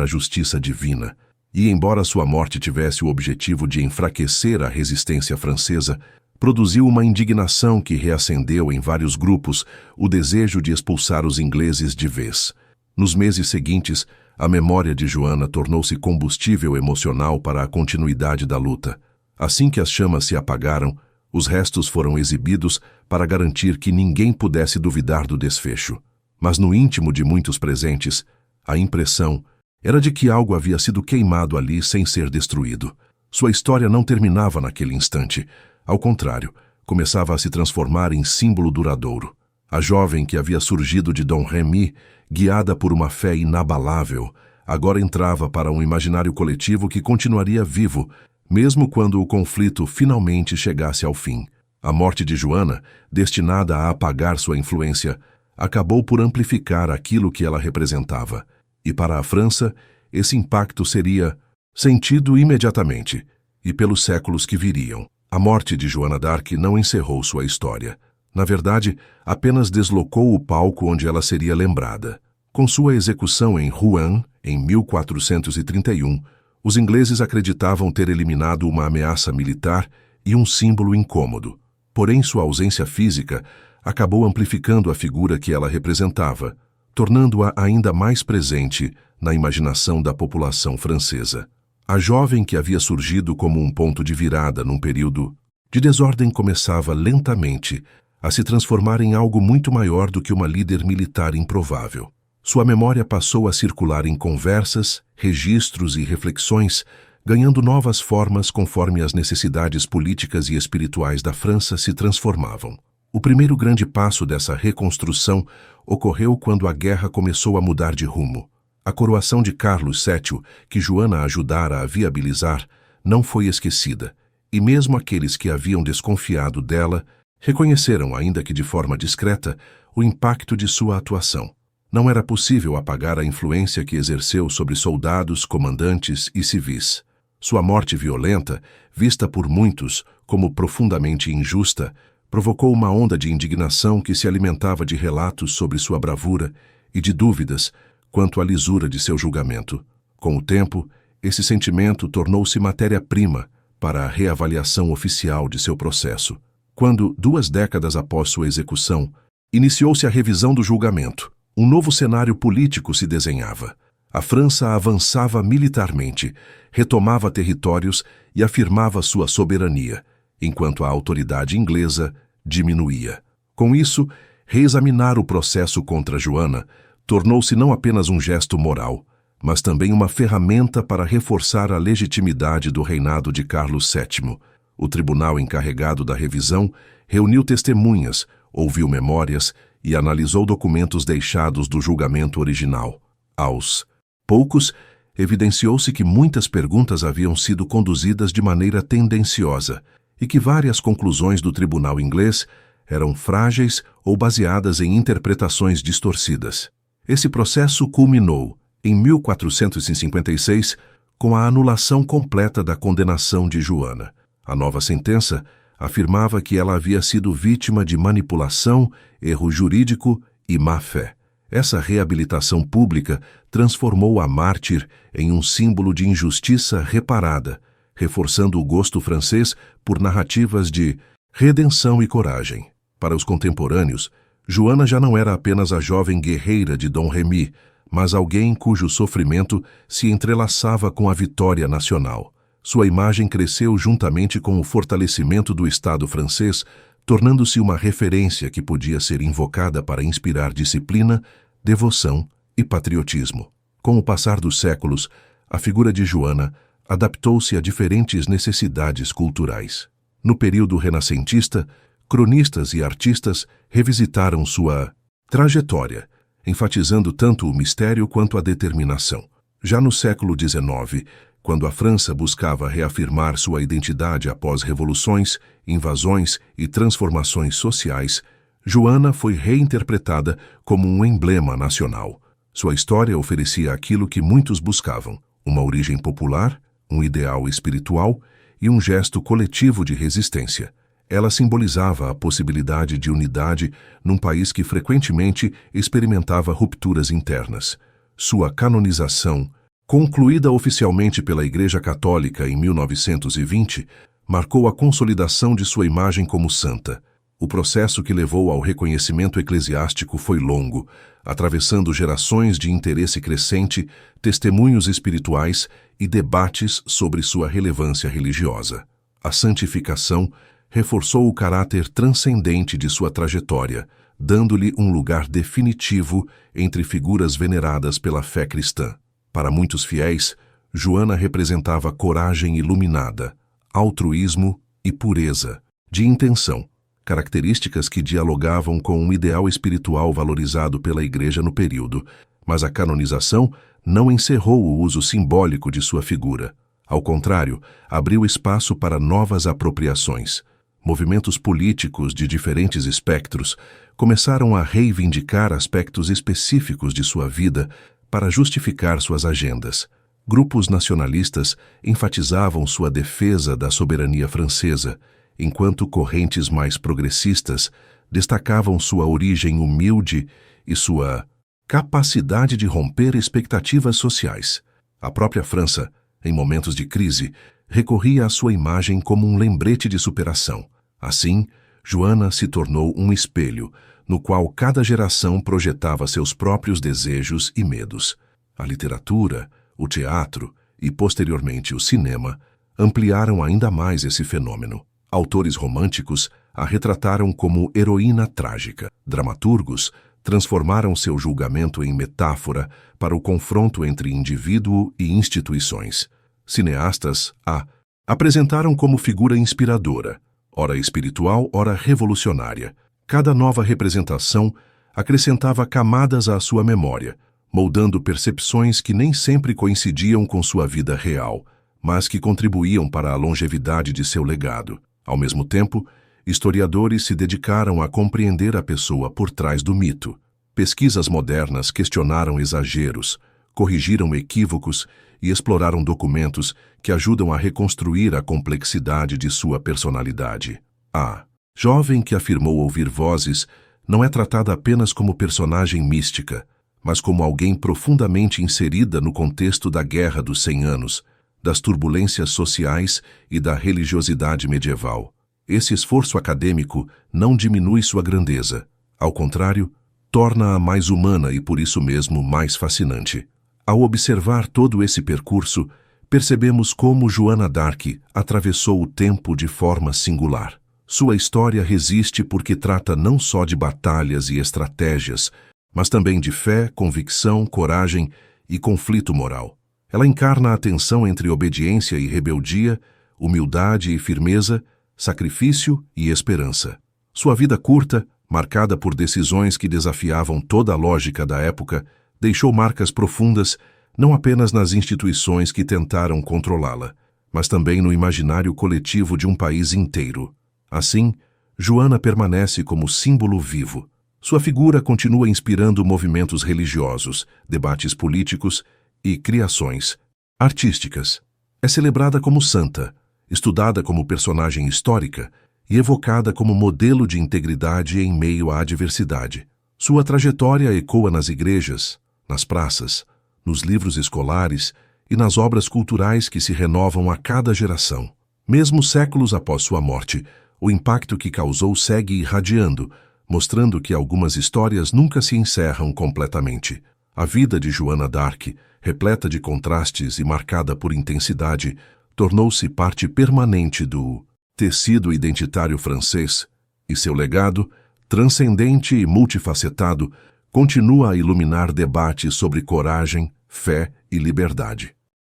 A: a justiça divina, e embora sua morte tivesse o objetivo de enfraquecer a resistência francesa, produziu uma indignação que reacendeu em vários grupos o desejo de expulsar os ingleses de vez. Nos meses seguintes, a memória de Joana tornou-se combustível emocional para a continuidade da luta. Assim que as chamas se apagaram, os restos foram exibidos para garantir que ninguém pudesse duvidar do desfecho. Mas no íntimo de muitos presentes, a impressão era de que algo havia sido queimado ali sem ser destruído. Sua história não terminava naquele instante. Ao contrário, começava a se transformar em símbolo duradouro. A jovem que havia surgido de Dom Remy, guiada por uma fé inabalável, agora entrava para um imaginário coletivo que continuaria vivo, mesmo quando o conflito finalmente chegasse ao fim. A morte de Joana, destinada a apagar sua influência, acabou por amplificar aquilo que ela representava. E para a França, esse impacto seria sentido imediatamente e pelos séculos que viriam. A morte de Joana d'Arc não encerrou sua história. Na verdade, apenas deslocou o palco onde ela seria lembrada. Com sua execução em Rouen, em 1431, os ingleses acreditavam ter eliminado uma ameaça militar e um símbolo incômodo. Porém, sua ausência física acabou amplificando a figura que ela representava, tornando-a ainda mais presente na imaginação da população francesa. A jovem que havia surgido como um ponto de virada num período de desordem começava lentamente a se transformar em algo muito maior do que uma líder militar improvável. Sua memória passou a circular em conversas, registros e reflexões, ganhando novas formas conforme as necessidades políticas e espirituais da França se transformavam. O primeiro grande passo dessa reconstrução ocorreu quando a guerra começou a mudar de rumo. A coroação de Carlos VII, que Joana ajudara a viabilizar, não foi esquecida, e mesmo aqueles que haviam desconfiado dela reconheceram, ainda que de forma discreta, o impacto de sua atuação. Não era possível apagar a influência que exerceu sobre soldados, comandantes e civis. Sua morte violenta, vista por muitos como profundamente injusta, provocou uma onda de indignação que se alimentava de relatos sobre sua bravura e de dúvidas quanto à lisura de seu julgamento. Com o tempo, esse sentimento tornou-se matéria-prima para a reavaliação oficial de seu processo. Quando, 2 décadas após sua execução, iniciou-se a revisão do julgamento, um novo cenário político se desenhava. A França avançava militarmente, retomava territórios e afirmava sua soberania, enquanto a autoridade inglesa diminuía. Com isso, reexaminar o processo contra Joana tornou-se não apenas um gesto moral, mas também uma ferramenta para reforçar a legitimidade do reinado de Carlos VII. O tribunal encarregado da revisão reuniu testemunhas, ouviu memórias e analisou documentos deixados do julgamento original. Aos poucos, evidenciou-se que muitas perguntas haviam sido conduzidas de maneira tendenciosa e que várias conclusões do tribunal inglês eram frágeis ou baseadas em interpretações distorcidas. Esse processo culminou, em 1456, com a anulação completa da condenação de Joana. A nova sentença afirmava que ela havia sido vítima de manipulação, erro jurídico e má-fé. Essa reabilitação pública transformou a mártir em um símbolo de injustiça reparada, reforçando o gosto francês por narrativas de redenção e coragem. Para os contemporâneos, Joana já não era apenas a jovem guerreira de Dom Remy, mas alguém cujo sofrimento se entrelaçava com a vitória nacional. Sua imagem cresceu juntamente com o fortalecimento do Estado francês, tornando-se uma referência que podia ser invocada para inspirar disciplina, devoção e patriotismo. Com o passar dos séculos, a figura de Joana adaptou-se a diferentes necessidades culturais. No período renascentista, cronistas e artistas revisitaram sua trajetória, enfatizando tanto o mistério quanto a determinação. Já no século XIX, quando a França buscava reafirmar sua identidade após revoluções, invasões e transformações sociais, Joana foi reinterpretada como um emblema nacional. Sua história oferecia aquilo que muitos buscavam: uma origem popular, um ideal espiritual e um gesto coletivo de resistência. Ela simbolizava a possibilidade de unidade num país que frequentemente experimentava rupturas internas. Sua canonização, concluída oficialmente pela Igreja Católica em 1920, marcou a consolidação de sua imagem como santa. O processo que levou ao reconhecimento eclesiástico foi longo, atravessando gerações de interesse crescente, testemunhos espirituais e debates sobre sua relevância religiosa. A santificação reforçou o caráter transcendente de sua trajetória, dando-lhe um lugar definitivo entre figuras veneradas pela fé cristã. Para muitos fiéis, Joana representava coragem iluminada, altruísmo e pureza de intenção, características que dialogavam com um ideal espiritual valorizado pela Igreja no período, mas a canonização não encerrou o uso simbólico de sua figura. Ao contrário, abriu espaço para novas apropriações. Movimentos políticos de diferentes espectros começaram a reivindicar aspectos específicos de sua vida para justificar suas agendas. Grupos nacionalistas enfatizavam sua defesa da soberania francesa, enquanto correntes mais progressistas destacavam sua origem humilde e sua capacidade de romper expectativas sociais. A própria França, em momentos de crise, recorria à sua imagem como um lembrete de superação. Assim, Joana se tornou um espelho, no qual cada geração projetava seus próprios desejos e medos. A literatura, o teatro e, posteriormente, o cinema ampliaram ainda mais esse fenômeno. Autores românticos a retrataram como heroína trágica. Dramaturgos transformaram seu julgamento em metáfora para o confronto entre indivíduo e instituições. Cineastas a apresentaram como figura inspiradora, ora espiritual, ora revolucionária. Cada nova representação acrescentava camadas à sua memória, moldando percepções que nem sempre coincidiam com sua vida real, mas que contribuíam para a longevidade de seu legado. Ao mesmo tempo, historiadores se dedicaram a compreender a pessoa por trás do mito. Pesquisas modernas questionaram exageros, corrigiram equívocos e exploraram documentos que ajudam a reconstruir a complexidade de sua personalidade. A jovem que afirmou ouvir vozes não é tratada apenas como personagem mística, mas como alguém profundamente inserida no contexto da Guerra dos 100 Anos, das turbulências sociais e da religiosidade medieval. Esse esforço acadêmico não diminui sua grandeza. Ao contrário, torna-a mais humana e, por isso mesmo, mais fascinante. Ao observar todo esse percurso, percebemos como Joana d'Arc atravessou o tempo de forma singular. Sua história resiste porque trata não só de batalhas e estratégias, mas também de fé, convicção, coragem e conflito moral. Ela encarna a tensão entre obediência e rebeldia, humildade e firmeza, sacrifício e esperança. Sua vida curta, marcada por decisões que desafiavam toda a lógica da época, deixou marcas profundas não apenas nas instituições que tentaram controlá-la, mas também no imaginário coletivo de um país inteiro. Assim, Joana permanece como símbolo vivo. Sua figura continua inspirando movimentos religiosos, debates políticos e criações artísticas. É celebrada como santa, estudada como personagem histórica e evocada como modelo de integridade em meio à adversidade. Sua trajetória ecoa nas igrejas, nas praças, nos livros escolares e nas obras culturais que se renovam a cada geração. Mesmo séculos após sua morte, o impacto que causou segue irradiando, mostrando que algumas histórias nunca se encerram completamente. A vida de Joana d'Arc, repleta de contrastes e marcada por intensidade, tornou-se parte permanente do tecido identitário francês, e seu legado, transcendente e multifacetado, continua a iluminar debates sobre coragem, fé e liberdade.